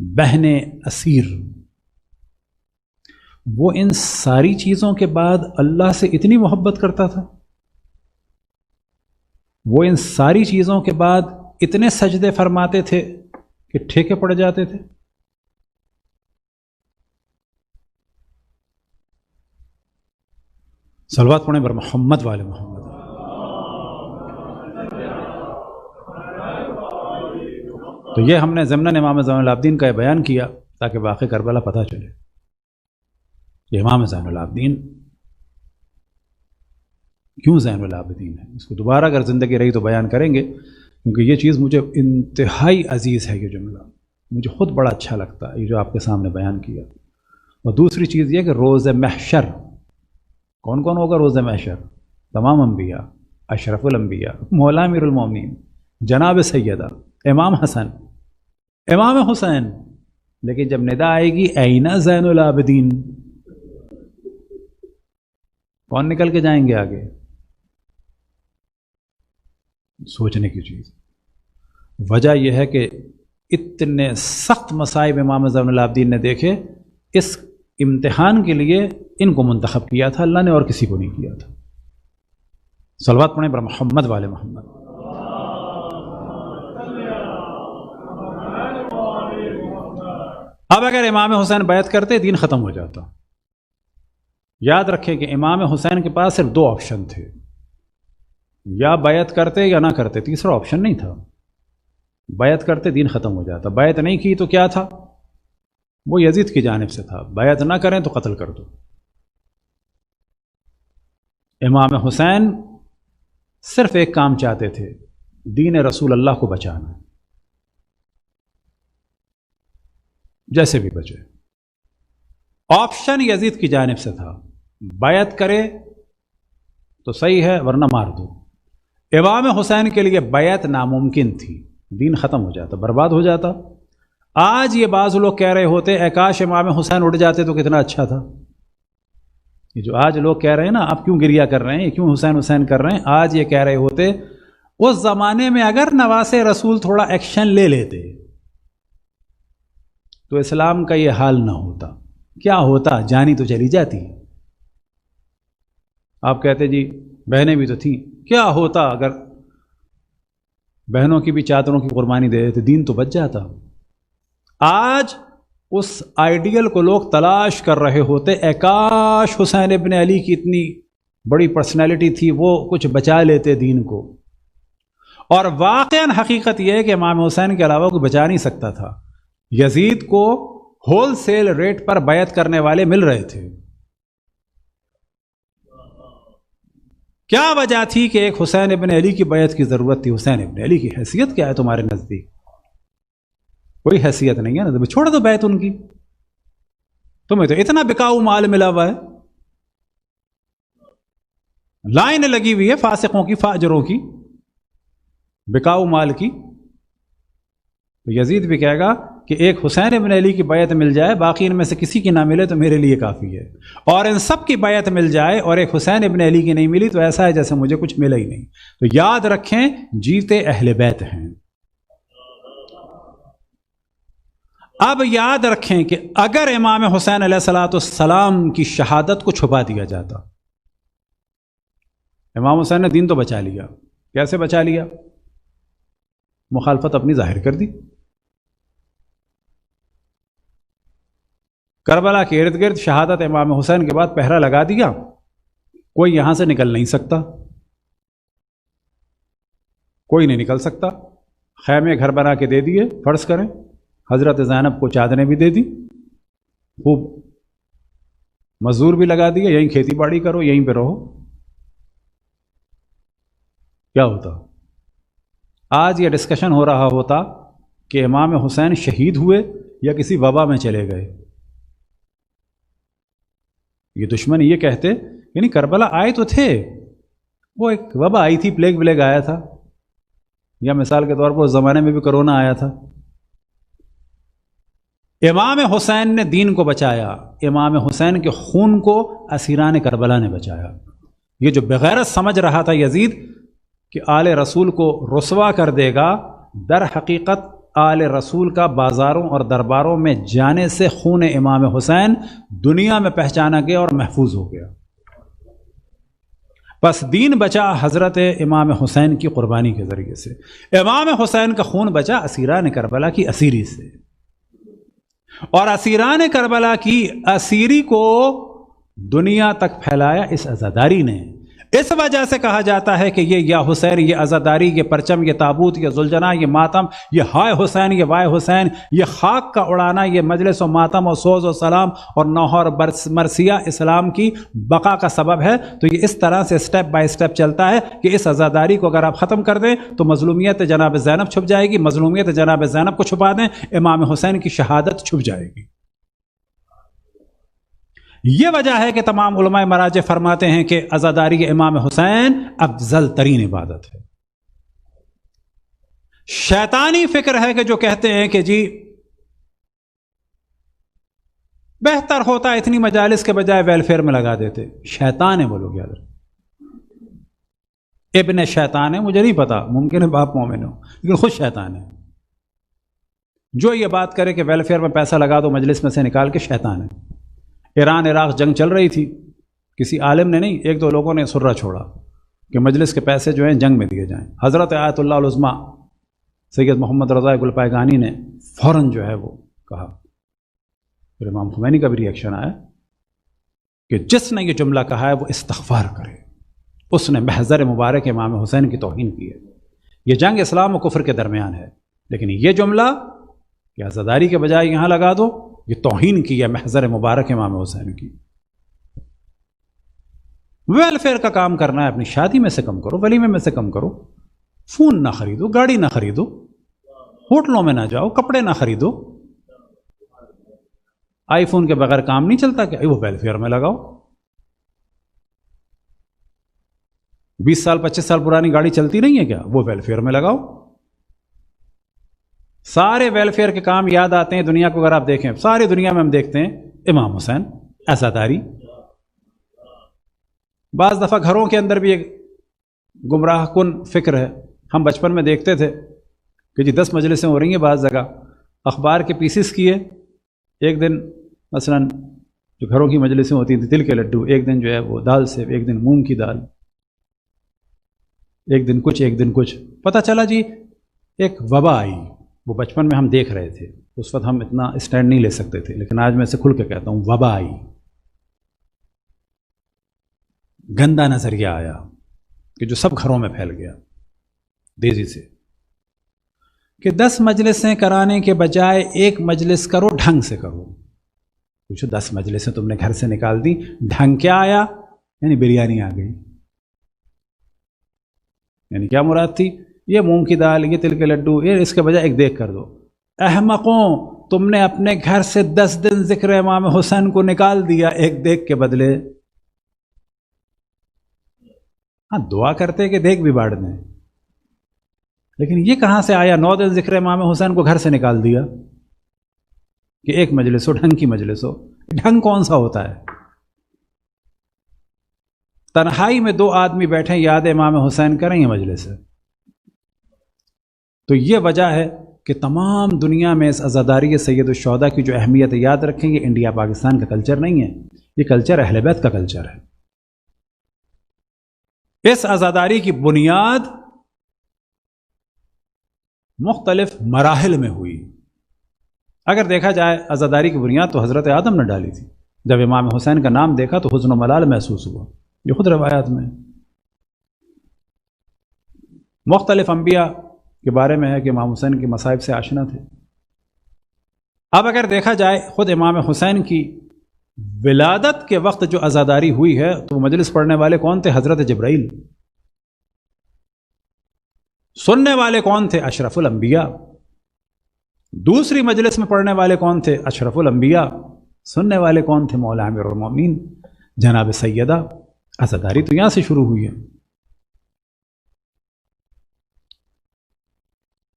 بہنیں اسیر، وہ ان ساری چیزوں کے بعد اللہ سے اتنی محبت کرتا تھا، وہ ان ساری چیزوں کے بعد اتنے سجدے فرماتے تھے کہ ٹھیکے پڑ جاتے تھے۔ صلوات پڑھیں بر محمد والے محمد۔ تو یہ ہم نے ضمن امام زین العابدین کا بیان کیا تاکہ واقع کربلا پتہ چلے کہ امام زین العابدین کیوں زین العابدین ہے۔ اس کو دوبارہ اگر زندگی رہی تو بیان کریں گے، کیونکہ یہ چیز مجھے انتہائی عزیز ہے، یہ جملہ مجھے خود بڑا اچھا لگتا ہے، یہ جو آپ کے سامنے بیان کیا۔ اور دوسری چیز یہ کہ روز محشر کون کون ہوگا؟ روز محشر تمام انبیاء، اشرف الانبیاء، مولا امیر المومنین، جناب سیدہ امام حسن، امام حسین، لیکن جب ندا آئے گی اینا زین العابدین، کون نکل کے جائیں گے آگے؟ سوچنے کی چیز۔ وجہ یہ ہے کہ اتنے سخت مصائب امام زین العابدین نے دیکھے، اس امتحان کے لیے ان کو منتخب کیا تھا اللہ نے، اور کسی کو نہیں کیا تھا۔ صلوات پڑھیں پر محمد والے محمد۔ اب اگر امام حسین بیعت کرتے دین ختم ہو جاتا۔ یاد رکھیں کہ امام حسین کے پاس صرف دو آپشن تھے، یا بیعت کرتے یا نہ کرتے، تیسرا آپشن نہیں تھا۔ بیعت کرتے دین ختم ہو جاتا، بیعت نہیں کی تو کیا تھا؟ وہ یزید کی جانب سے تھا، بیعت نہ کریں تو قتل کر دو۔ امام حسین صرف ایک کام چاہتے تھے، دین رسول اللہ کو بچانا، جیسے بھی بچے۔ آپشن یزید کی جانب سے تھا، بیعت کرے تو صحیح ہے ورنہ مار دو۔ امام حسین کے لیے بیعت ناممکن تھی، دین ختم ہو جاتا، برباد ہو جاتا۔ آج یہ بعض لوگ کہہ رہے ہوتے اے کاش امام حسین اٹھ جاتے تو کتنا اچھا تھا۔ یہ جو آج لوگ کہہ رہے ہیں نا، آپ کیوں گریہ کر رہے ہیں، کیوں حسین حسین کر رہے ہیں، آج یہ کہہ رہے ہوتے اس زمانے میں اگر نواسے رسول تھوڑا ایکشن لے لیتے تو اسلام کا یہ حال نہ ہوتا۔ کیا ہوتا؟ جانی تو چلی جاتی۔ آپ کہتے جی بہنیں بھی تو تھیں، کیا ہوتا اگر بہنوں کی بھی چادروں کی قربانی دے دیتے، دین تو بچ جاتا۔ آج اس آئیڈیل کو لوگ تلاش کر رہے ہوتے، اے کاش حسین ابن علی کی اتنی بڑی پرسنالٹی تھی، وہ کچھ بچا لیتے دین کو۔ اور واقعاً حقیقت یہ ہے کہ امام حسین کے علاوہ کوئی بچا نہیں سکتا تھا۔ یزید کو ہول سیل ریٹ پر بیعت کرنے والے مل رہے تھے۔ کیا وجہ تھی کہ ایک حسین ابن علی کی بیعت کی ضرورت تھی؟ حسین ابن علی کی حیثیت کیا ہے تمہارے نزدیک؟ کوئی حیثیت نہیں ہے نا، چھوڑ دو بیعت ان کی، تمہیں تو اتنا بکاؤ مال ملا ہوا ہے، لائن لگی ہوئی ہے فاسقوں کی، فاجروں کی، بکاؤ مال کی۔ تو یزید بھی کہے گا کہ ایک حسین ابن علی کی بیعت مل جائے، باقی ان میں سے کسی کی نہ ملے تو میرے لیے کافی ہے، اور ان سب کی بیعت مل جائے اور ایک حسین ابن علی کی نہیں ملی تو ایسا ہے جیسے مجھے کچھ ملا ہی نہیں۔ تو یاد رکھیں جیتے اہل بیت ہیں۔ اب یاد رکھیں کہ اگر امام حسین علیہ الصلوۃ والسلام کی شہادت کو چھپا دیا جاتا، امام حسین نے دین تو بچا لیا، کیسے بچا لیا؟ مخالفت اپنی ظاہر کر دی، کربلا کے ارد گرد شہادت امام حسین کے بعد پہرا لگا دیا، کوئی یہاں سے نکل نہیں سکتا، کوئی نہیں نکل سکتا۔ خیمے گھر بنا کے دے دیے، فرض کریں حضرت زینب کو چادریں بھی دے دی، خوب مزدور بھی لگا دیا، یہیں کھیتی باڑی کرو، یہیں پہ رہو، کیا ہوتا؟ آج یہ ڈسکشن ہو رہا ہوتا کہ امام حسین شہید ہوئے یا کسی وبا میں چلے گئے۔ یہ دشمن یہ کہتے یعنی کربلا آئے تو تھے، وہ ایک وبا آئی تھی، پلیگ ولیگ آیا تھا، یا مثال کے طور پر اس زمانے میں بھی کرونا آیا تھا۔ امام حسین نے دین کو بچایا، امام حسین کے خون کو اسیران کربلا نے بچایا۔ یہ جو بغیرت سمجھ رہا تھا یزید کہ آل رسول کو رسوا کر دے گا، در حقیقت آل رسول کا بازاروں اور درباروں میں جانے سے خون امام حسین دنیا میں پہچانا گیا اور محفوظ ہو گیا. بس دین بچا حضرت امام حسین کی قربانی کے ذریعے سے. امام حسین کا خون بچا اسیران کربلا کی اسیری سے، اور اسیران کربلا کی اسیری کو دنیا تک پھیلایا اس عزاداری نے. اس وجہ سے کہا جاتا ہے کہ یہ یا حسین، یہ عزاداری، یہ پرچم، یہ تابوت، یہ ذوالجناح، یہ ماتم، یہ ہائے حسین، یہ وائے حسین، یہ خاک کا اڑانا، یہ مجلس و ماتم و سوز و سلام اور نوحہ اور مرثیہ اسلام کی بقا کا سبب ہے. تو یہ اس طرح سے سٹیپ بائی سٹیپ چلتا ہے کہ اس عزاداری کو اگر آپ ختم کر دیں تو مظلومیت جناب زینب چھپ جائے گی، مظلومیت جناب زینب کو چھپا دیں، امام حسین کی شہادت چھپ جائے گی. یہ وجہ ہے کہ تمام علماء مراجع فرماتے ہیں کہ عزاداری امام حسین افضل ترین عبادت ہے. شیطانی فکر ہے کہ جو کہتے ہیں کہ جی بہتر ہوتا ہے اتنی مجالس کے بجائے ویلفیئر میں لگا دیتے. شیطان ہے وہ لوگ، یاد رکھیں، ابن شیطان ہے. مجھے نہیں پتا، ممکن ہے باپ مومن ہو، لیکن خود شیطان ہے. جو یہ بات کرے کہ ویلفیئر میں پیسہ لگا دو مجلس میں سے نکال کے، شیطان ہے. ایران عراق جنگ چل رہی تھی، کسی عالم نے نہیں، ایک دو لوگوں نے سرہ چھوڑا کہ مجلس کے پیسے جو ہیں جنگ میں دیے جائیں. حضرت آیت اللہ العظمیٰ سید محمد رضا گلپائگانی نے فوراً جو ہے وہ کہا. پھر امام خمینی کا بھی ریئیکشن آیا کہ جس نے یہ جملہ کہا ہے وہ استغفار کرے، اس نے محضر مبارک امام حسین کی توہین کی ہے. یہ جنگ اسلام و کفر کے درمیان ہے، لیکن یہ جملہ کہ عزاداری کے بجائے یہاں لگا دو، یہ توہین کی ہے محضر مبارک امام حسین کی. ویلفیئر کا کام کرنا ہے، اپنی شادی میں سے کم کرو، ولیمے میں سے کم کرو، فون نہ خریدو، گاڑی نہ خریدو، ہوٹلوں میں نہ جاؤ، کپڑے نہ خریدو. آئی فون کے بغیر کام نہیں چلتا کہ وہ ویلفیئر میں لگاؤ. 20 سال 25 سال پرانی گاڑی چلتی نہیں ہے کیا؟ وہ ویلفیئر میں لگاؤ. سارے ویلفیئر کے کام یاد آتے ہیں دنیا کو. اگر آپ دیکھیں ساری دنیا میں ہم دیکھتے ہیں امام حسین، عزاداری. بعض دفعہ گھروں کے اندر بھی ایک گمراہ کن فکر ہے. ہم بچپن میں دیکھتے تھے کہ جی 10 مجلسیں ہو رہی ہیں بعض جگہ، اخبار کے پیسز کیے. ایک دن مثلا جو گھروں کی مجلسیں ہوتی تھیں، تل کے لڈو، ایک دن جو ہے وہ دال سے، ایک دن مونگ کی دال، ایک دن کچھ ایک دن کچھ. پتہ چلا جی ایک وبا آئی. وہ بچپن میں ہم دیکھ رہے تھے، اس وقت ہم اتنا اسٹینڈ نہیں لے سکتے تھے، لیکن آج میں اسے کھل کے کہتا ہوں، وبا آئی. گندا نظریہ آیا کہ جو سب گھروں میں پھیل گیا تیزی سے، کہ 10 مجلسیں کرانے کے بجائے ایک مجلس کرو، ڈھنگ سے کرو. پوچھو 10 مجلسیں تم نے گھر سے نکال دی، ڈھنگ کیا آیا؟ یعنی بریانی آ گئی. یعنی کیا مراد تھی؟ یہ مونگ کی دال، یہ تل کے لڈو، یہ اس کے بجائے ایک دیگ کر دو. احمقوں، تم نے اپنے گھر سے 10 دن ذکر امام حسین کو نکال دیا ایک دیگ کے بدلے. ہاں دعا کرتے کہ دیگ بھی باڑ دیں، لیکن یہ کہاں سے آیا 9 دن ذکر امام حسین کو گھر سے نکال دیا کہ ایک مجلس ہو، ڈھنگ کی مجلس ہو. ڈھنگ کون سا ہوتا ہے؟ تنہائی میں 2 آدمی بیٹھیں، یاد امام حسین کریں، یہ مجلس ہے. تو یہ وجہ ہے کہ تمام دنیا میں اس عزاداری سید الشہداء کی جو اہمیت ہے، یاد رکھیں یہ انڈیا پاکستان کا کلچر نہیں ہے، یہ کلچر اہل بیت کا کلچر ہے. اس عزاداری کی بنیاد مختلف مراحل میں ہوئی. اگر دیکھا جائے عزاداری کی بنیاد تو حضرت آدم نے ڈالی تھی. جب امام حسین کا نام دیکھا تو حزن و ملال محسوس ہوا، یہ خود روایات میں. مختلف انبیاء کے بارے میں ہے کہ امام حسین کے مصائب سے آشنا تھے. اب اگر دیکھا جائے خود امام حسین کی ولادت کے وقت جو عزاداری ہوئی ہے تو مجلس پڑھنے والے کون تھے؟ حضرت جبرائیل. سننے والے کون تھے؟ اشرف الانبیاء. دوسری مجلس میں پڑھنے والے کون تھے؟ اشرف الانبیاء. سننے والے کون تھے؟ مولا امیر المومنین جناب سیدہ. عزاداری تو یہاں سے شروع ہوئی ہے.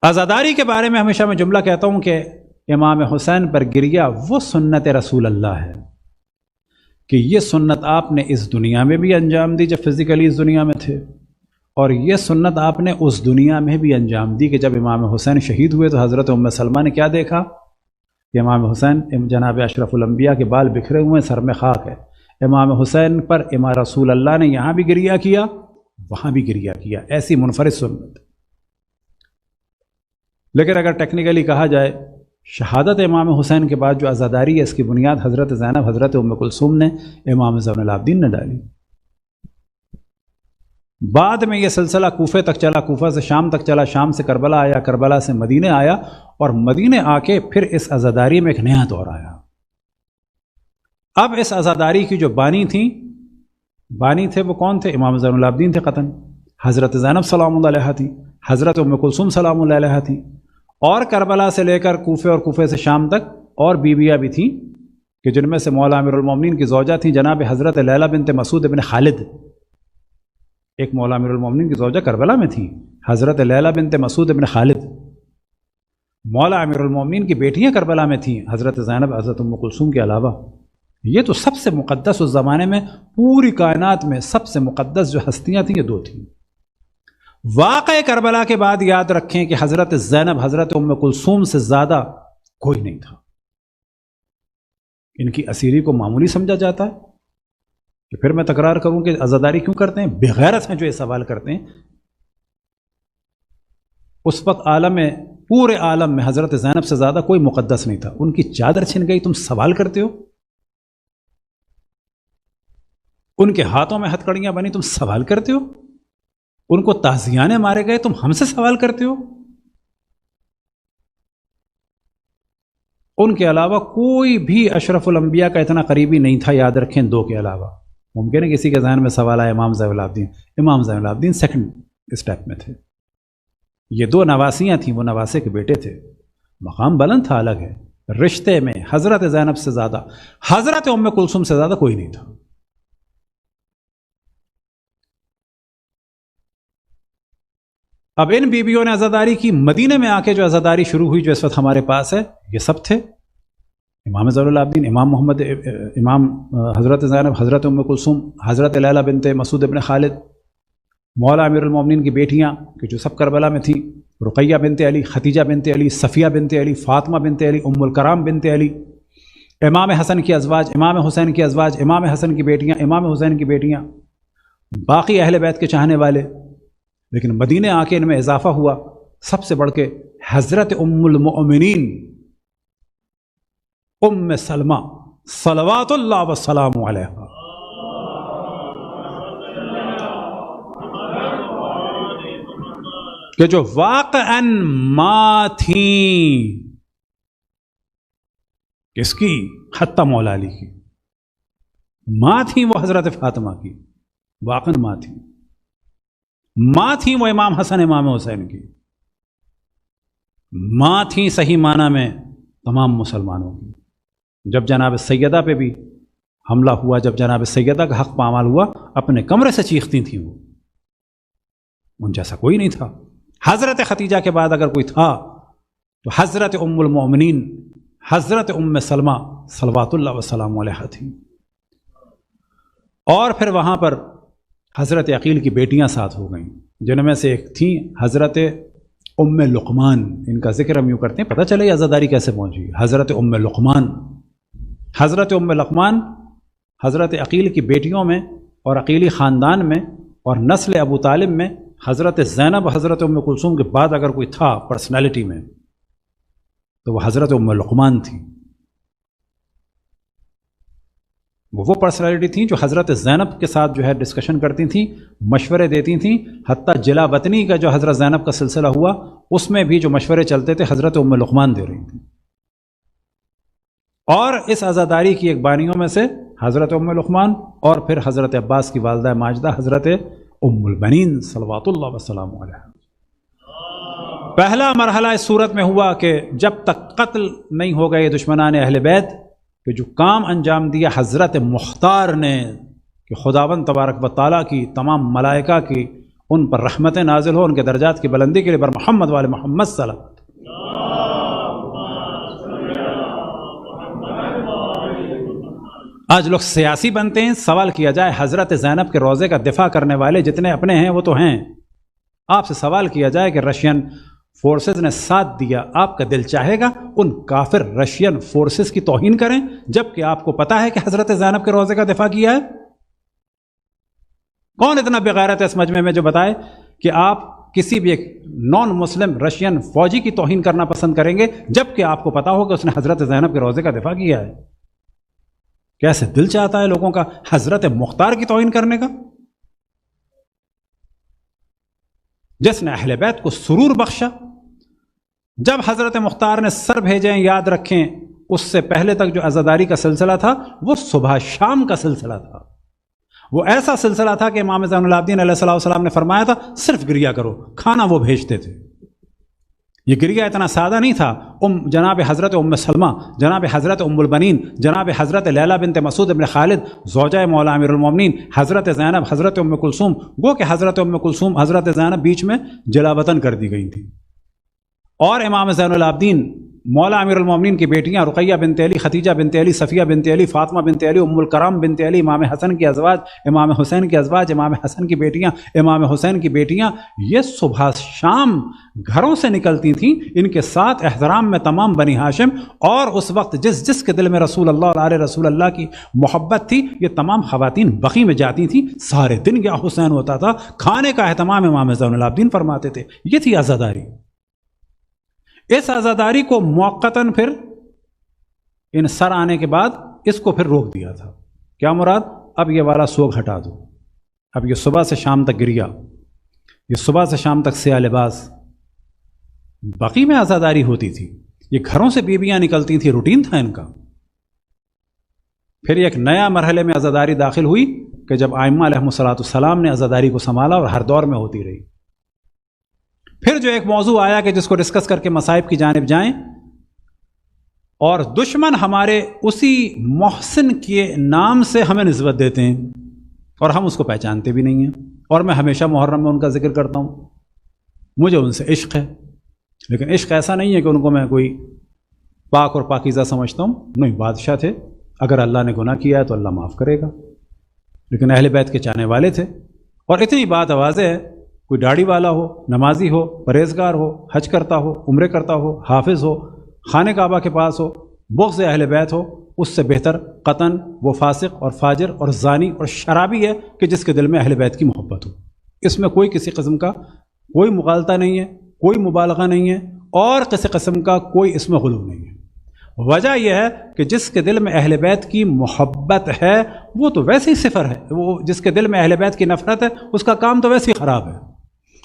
عزاداری کے بارے میں ہمیشہ میں جملہ کہتا ہوں کہ امام حسین پر گریہ وہ سنت رسول اللہ ہے کہ یہ سنت آپ نے اس دنیا میں بھی انجام دی جب فزیکلی اس دنیا میں تھے، اور یہ سنت آپ نے اس دنیا میں بھی انجام دی کہ جب امام حسین شہید ہوئے تو حضرت ام سلمہ نے کیا دیکھا کہ امام حسین جناب اشرف الانبیاء کے بال بکھرے ہوئے، سر میں خاک ہے، امام حسین پر امام رسول اللہ نے یہاں بھی گریہ کیا وہاں بھی گریہ کیا، ایسی منفرد سنت۔ لیکن اگر ٹیکنیکلی کہا جائے شہادت امام حسین کے بعد جو عزاداری ہے اس کی بنیاد حضرت زینب حضرت ام کلثوم نے امام زین العابدین نے ڈالی۔ بعد میں یہ سلسلہ کوفے تک چلا، کوفہ سے شام تک چلا، شام سے کربلا آیا، کربلا سے مدینے آیا، اور مدینے آ کے پھر اس عزاداری میں ایک نیا دور آیا۔ اب اس عزاداری کی جو بانی تھے وہ کون تھے؟ امام زین العابدین تھے قطعاً، حضرت زینب سلام اللہ علیہا تھی، حضرت ام کلثوم سلام اللہ علیہا تھی، اور کربلا سے لے کر کوفے اور کوفے سے شام تک اور بیویاں بھی تھیں کہ جن میں سے مولا امیر المومنین کی زوجہ تھیں جناب حضرت لیلہ بنت مسعود بن خالد۔ ایک مولا امیر المومنین کی زوجہ کربلا میں تھی حضرت لیلہ بنت مسعود بن خالد، مولا امیر المومنین کی بیٹیاں کربلا میں تھیں حضرت زینب حضرت ام کلثوم کے علاوہ۔ یہ تو سب سے مقدس اس زمانے میں پوری کائنات میں سب سے مقدس جو ہستیاں تھیں یہ دو تھیں۔ واقع کربلا کے بعد یاد رکھیں کہ حضرت زینب حضرت ام کلثوم سے زیادہ کوئی نہیں تھا۔ ان کی اسیری کو معمولی سمجھا جاتا ہے کہ پھر میں تکرار کروں کہ عزاداری کیوں کرتے ہیں؟ بغیرت ہیں جو یہ سوال کرتے ہیں۔ اس وقت پورے عالم میں حضرت زینب سے زیادہ کوئی مقدس نہیں تھا، ان کی چادر چھن گئی تم سوال کرتے ہو، ان کے ہاتھوں میں ہتھکڑیاں بنی تم سوال کرتے ہو، ان کو تازیانے مارے گئے تم ہم سے سوال کرتے ہو۔ ان کے علاوہ کوئی بھی اشرف الانبیاء کا اتنا قریبی نہیں تھا، یاد رکھیں، دو کے علاوہ۔ ممکن ہے کسی کے ذہن میں سوال آیا امام زین العابدین، امام زین العابدین سیکنڈ اسٹیپ میں تھے، یہ دو نواسیاں تھیں، وہ نواسے کے بیٹے تھے، مقام بلند تھا، الگ ہے۔ رشتے میں حضرت زینب سے زیادہ حضرت ام کلثوم سے زیادہ کوئی نہیں تھا۔ اب ان بیویوں نے عزاداری کی، مدینے میں آ کے جو عزاداری شروع ہوئی جو اس وقت ہمارے پاس ہے، یہ سب تھے امام زین العابدین، امام حضرت زینب حضرت ام کلثوم حضرت لیلہ بنت مسعود بن خالد، مولا امیر المومنین کی بیٹیاں کہ جو سب کربلا میں تھیں، رقیہ بنت علی، ختیجہ بنت علی، صفیہ بنت علی، فاطمہ بنت علی، ام الکرام بنت علی، امام حسن کی ازواج، امام حسین کی ازواج، امام حسن کی بیٹیاں، امام حسین کی بیٹیاں، باقی اہل بیت کے چاہنے والے۔ لیکن مدینے آ کے ان میں اضافہ ہوا، سب سے بڑھ کے حضرت ام المؤمنین ام سلمہ صلوات اللہ والسلام علیہا، کہ جو واقعاً ماں تھیں، کس کی؟ حتی مولا علی کی ماں تھیں، وہ حضرت فاطمہ کی واقعاً ماں تھیں، ماں تھیں وہ امام حسن امام حسین کی، ماں تھیں صحیح معنی میں تمام مسلمانوں کی۔ جب جناب سیدہ پہ بھی حملہ ہوا، جب جناب سیدہ کا حق پامال ہوا، اپنے کمرے سے چیختی تھیں، وہ ان جیسا کوئی نہیں تھا۔ حضرت ختیجہ کے بعد اگر کوئی تھا تو حضرت ام المؤمنین حضرت ام سلمہ صلوات اللہ وسلام علیہا تھی۔ اور پھر وہاں پر حضرت عقیل کی بیٹیاں ساتھ ہو گئیں، جن میں سے ایک تھیں حضرت ام لقمان، ان کا ذکر ہم یوں کرتے ہیں پتہ چلے یہ عزاداری کیسے پہنچی۔ حضرت ام لقمان، حضرت ام لقمان حضرت عقیل کی بیٹیوں میں اور عقیلی خاندان میں اور نسل ابو طالب میں حضرت زینب حضرت ام کلثوم کے بعد اگر کوئی تھا پرسنالٹی میں تو وہ حضرت ام لقمان تھی۔ وہ پرسنالٹی تھیں جو حضرت زینب کے ساتھ جو ہے ڈسکشن کرتی تھیں، مشورے دیتی تھیں، حتیٰ جلا وطنی کا جو حضرت زینب کا سلسلہ ہوا اس میں بھی جو مشورے چلتے تھے حضرت ام لقمان دے رہی تھیں۔ اور اس عزاداری کی ایک بانیوں میں سے حضرت ام لقمان اور پھر حضرت عباس کی والدہ ماجدہ حضرت ام البنین صلوات اللہ وسلام علیہا۔ پہلا مرحلہ اس صورت میں ہوا کہ جب تک قتل نہیں ہو گئے دشمنان اہل بیت، کہ جو کام انجام دیا حضرت مختار نے کہ خداوند تبارک و تعالیٰ کی تمام ملائکہ کی ان پر رحمتیں نازل ہو، ان کے درجات کی بلندی کے لیے بر محمد والے محمد صلی اللہ علیہ وسلم۔ آج لوگ سیاسی بنتے ہیں، سوال کیا جائے حضرت زینب کے روضے کا دفاع کرنے والے جتنے اپنے ہیں وہ تو ہیں، آپ سے سوال کیا جائے کہ رشین فورسز نے ساتھ دیا، آپ کا دل چاہے گا ان کافر رشین فورسز کی توہین کریں جبکہ آپ کو پتا ہے کہ حضرت زینب کے روضے کا دفاع کیا ہے؟ کون اتنا بغیرت ہے اس مجمع میں جو بتائے کہ آپ کسی بھی ایک نان مسلم رشین فوجی کی توہین کرنا پسند کریں گے جبکہ آپ کو پتا ہو کہ اس نے حضرت زینب کے روضے کا دفاع کیا ہے؟ کیسے دل چاہتا ہے لوگوں کا حضرت مختار کی توہین کرنے کا، جس نے اہل بیت کو سرور بخشا۔ جب حضرت مختار نے سر بھیجے، یاد رکھیں اس سے پہلے تک جو عزاداری کا سلسلہ تھا وہ صبح شام کا سلسلہ تھا، وہ ایسا سلسلہ تھا کہ امام زین العابدین علیہ السلام نے فرمایا تھا صرف گریا کرو، کھانا وہ بھیجتے تھے۔ یہ گریا اتنا سادہ نہیں تھا، جناب حضرت ام سلمہ، جناب حضرت ام البنین، جناب حضرت لیلہ بنت مسعود ابن خالد زوجہ مولا امیر المومنین، حضرت زینب، حضرت ام کلثوم، گو کہ حضرت ام کلثوم حضرت زینب بیچ میں جلا وطن کر دی گئی تھی، اور امام زین العابدین مولا امیر المومنین کی بیٹیاں رقیہ بنت علی، ختیجہ بنت علی، صفیہ بنت علی، فاطمہ بنت علی، ام الکرام بنت علی، امام حسن کی ازواج، امام حسین کی ازواج، امام حسن کی بیٹیاں، امام حسین کی بیٹیاں، یہ صبح شام گھروں سے نکلتی تھیں، ان کے ساتھ احترام میں تمام بنی ہاشم، اور اس وقت جس کے دل میں رسول اللہ اور آل رسول اللہ کی محبت تھی یہ تمام خواتین بقی میں جاتی تھیں، سارے دن یا حسین ہوتا تھا، کھانے کا اہتمام امام زین العابدین فرماتے تھے۔ یہ تھی عزاداری۔ اس عزاداری کو موقتاً پھر ان سر آنے کے بعد اس کو پھر روک دیا تھا۔ کیا مراد؟ اب یہ والا سوگ ہٹا دو، اب یہ صبح سے شام تک گریا، یہ صبح سے شام تک سیاہ لباس، باقی میں عزاداری ہوتی تھی، یہ گھروں سے بیویاں نکلتی تھیں، روٹین تھا ان کا۔ پھر ایک نیا مرحلے میں عزاداری داخل ہوئی کہ جب ائمہ علیہم السلام نے عزاداری کو سنبھالا اور ہر دور میں ہوتی رہی۔ پھر جو ایک موضوع آیا کہ جس کو ڈسکس کر کے مصائب کی جانب جائیں، اور دشمن ہمارے اسی محسن کے نام سے ہمیں نسبت دیتے ہیں اور ہم اس کو پہچانتے بھی نہیں ہیں، اور میں ہمیشہ محرم میں ان کا ذکر کرتا ہوں، مجھے ان سے عشق ہے، لیکن عشق ایسا نہیں ہے کہ ان کو میں کوئی پاک اور پاکیزہ سمجھتا ہوں، نہیں، بادشاہ تھے، اگر اللہ نے گناہ کیا ہے تو اللہ معاف کرے گا، لیکن اہل بیت کے چاہنے والے تھے۔ اور اتنی بات واضح ہے، کوئی داڑھی والا ہو، نمازی ہو، پرہیزگار ہو، حج کرتا ہو، عمرے کرتا ہو، حافظ ہو، خانہ کعبہ کے پاس ہو، بغض اہل بیت ہو، اس سے بہتر قطعاً وہ فاسق اور فاجر اور زانی اور شرابی ہے کہ جس کے دل میں اہل بیت کی محبت ہو۔ اس میں کوئی کسی قسم کا کوئی مغالطہ نہیں ہے، کوئی مبالغہ نہیں ہے، اور کسی قسم کا کوئی اس میں غلو نہیں ہے۔ وجہ یہ ہے کہ جس کے دل میں اہل بیت کی محبت ہے وہ تو ویسے ہی صفر ہے، وہ جس کے دل میں اہل بیت کی نفرت ہے اس کا کام تو ویسے ہی خراب ہے،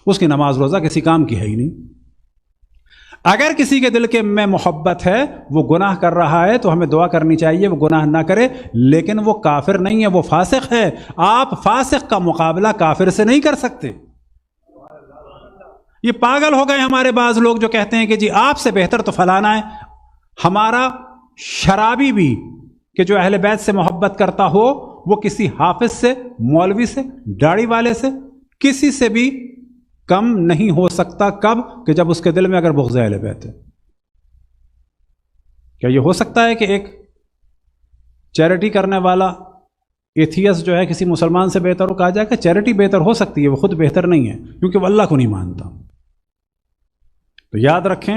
اس کی نماز روزہ کسی کام کی ہے ہی نہیں۔ اگر کسی کے دل کے میں محبت ہے، وہ گناہ کر رہا ہے تو ہمیں دعا کرنی چاہیے وہ گناہ نہ کرے، لیکن وہ کافر نہیں ہے، وہ فاسق ہے۔ آپ فاسق کا مقابلہ کافر سے نہیں کر سکتے۔ یہ پاگل ہو گئے ہمارے بعض لوگ جو کہتے ہیں کہ جی آپ سے بہتر تو فلانا ہے۔ ہمارا شرابی بھی کہ جو اہل بیت سے محبت کرتا ہو وہ کسی حافظ سے، مولوی سے، داڑھی والے سے، کسی سے بھی کم نہیں ہو سکتا۔ کب؟ کہ جب اس کے دل میں اگر بغض اہل بیت ہے۔ کیا یہ ہو سکتا ہے کہ ایک چیریٹی کرنے والا ایتھیس جو ہے کسی مسلمان سے بہتر ہو؟ کہا جائے کہ چیریٹی بہتر ہو سکتی ہے، وہ خود بہتر نہیں ہے کیونکہ وہ اللہ کو نہیں مانتا۔ تو یاد رکھیں،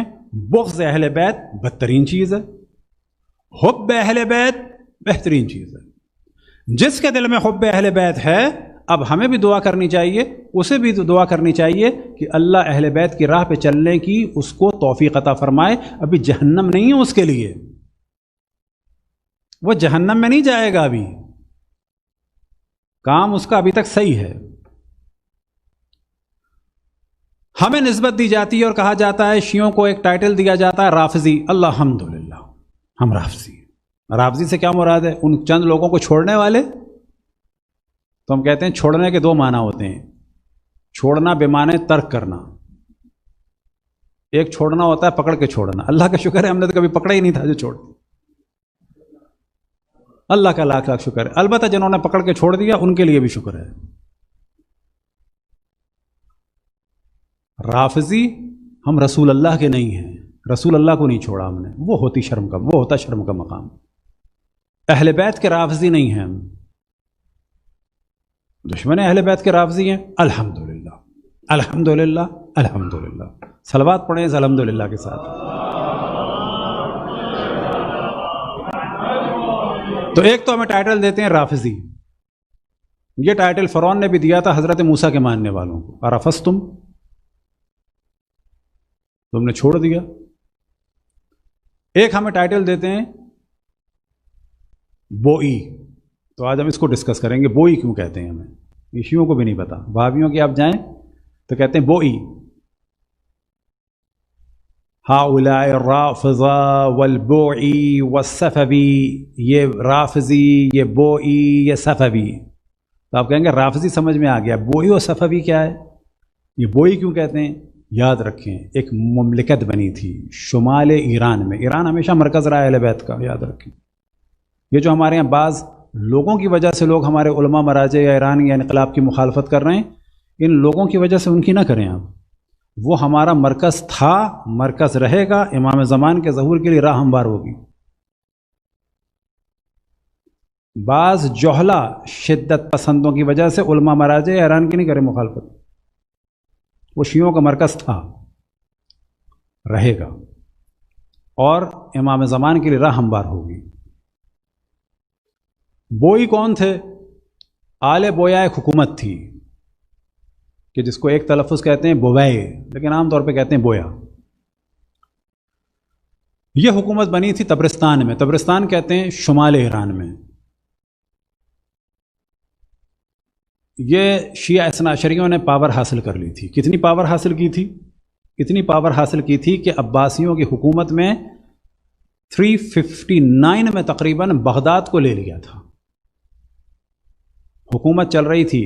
بغض اہل بیت بدترین چیز ہے، حب اہل بیت بہترین چیز ہے۔ جس کے دل میں حب اہل بیت ہے، اب ہمیں بھی دعا کرنی چاہیے، اسے بھی دعا کرنی چاہیے کہ اللہ اہل بیت کی راہ پہ چلنے کی اس کو توفیق عطا فرمائے۔ ابھی جہنم نہیں ہے اس کے لیے، وہ جہنم میں نہیں جائے گا، ابھی کام اس کا ابھی تک صحیح ہے۔ ہمیں نسبت دی جاتی ہے اور کہا جاتا ہے، شیعوں کو ایک ٹائٹل دیا جاتا ہے رافضی۔ الحمدللہ ہم رافضی ہیں۔ رافضی سے کیا مراد ہے؟ ان چند لوگوں کو چھوڑنے والے۔ تو ہم کہتے ہیں چھوڑنے کے دو معنی ہوتے ہیں، چھوڑنا بے معنی ترک کرنا، ایک چھوڑنا ہوتا ہے پکڑ کے چھوڑنا۔ اللہ کا شکر ہے ہم نے تو کبھی پکڑا ہی نہیں تھا جو چھوڑ، اللہ کا لاکھ لاکھ شکر ہے۔ البتہ جنہوں نے پکڑ کے چھوڑ دیا ان کے لیے بھی شکر ہے۔ رافضی ہم رسول اللہ کے نہیں ہیں، رسول اللہ کو نہیں چھوڑا ہم نے، وہ ہوتا شرم کا مقام۔ اہل بیت کے رافضی نہیں ہیں ہم، دشمن اہل بیت کے رافضی ہیں الحمدللہ۔ الحمدللہ الحمدللہ. صلوات پڑھیں اس الحمدللہ کے ساتھ. تو ایک تو ہمیں ٹائٹل دیتے ہیں رافضی. یہ ٹائٹل فرعون نے بھی دیا تھا حضرت موسیٰ کے ماننے والوں کو. ارفستم، تم نے چھوڑ دیا. ایک ہمیں ٹائٹل دیتے ہیں بوئی. تو آج ہم اس کو ڈسکس کریں گے بوئی کیوں کہتے ہیں. ہمیں شیعوں کو بھی نہیں پتا. وہابیوں کی آپ جائیں تو کہتے ہیں بوئی. ہؤلاء الرافضہ والبوئی والصفوی، یہ رافضی، یہ بوئی، یہ صفوی. تو آپ کہیں گے رافضی سمجھ میں آ گیا، بوئی اور صفوی کیا ہے؟ یہ بوئی کیوں کہتے ہیں؟ یاد رکھیں ایک مملکت بنی تھی شمال ایران میں. ایران ہمیشہ مرکز رہا ہے اہل بیت کا، یاد رکھیں. یہ جو ہمارے یہاں بعض لوگوں کی وجہ سے لوگ ہمارے علماء مراجع یا ایران یا انقلاب کی مخالفت کر رہے ہیں، ان لوگوں کی وجہ سے ان کی نہ کریں آپ. وہ ہمارا مرکز تھا، مرکز رہے گا. امام زمان کے ظہور کے لیے راہ ہموار ہوگی. بعض جوہلا شدت پسندوں کی وجہ سے علماء مراجع یا ایران کی نہیں کریں مخالفت. وہ شیعوں کا مرکز تھا، رہے گا، اور امام زمان کے لیے راہ ہموار ہوگی. بوئی کون تھے؟ آل بویا ایک حکومت تھی کہ جس کو ایک تلفظ کہتے ہیں بوئے، لیکن عام طور پہ کہتے ہیں بویا. یہ حکومت بنی تھی تبرستان میں. تبرستان کہتے ہیں شمال ایران میں. یہ شیعہ اثنا عشریوں نے پاور حاصل کر لی تھی. کتنی پاور حاصل کی تھی؟ اتنی پاور حاصل کی تھی کہ عباسیوں کی حکومت میں 359 میں تقریباً بغداد کو لے لیا تھا. حکومت چل رہی تھی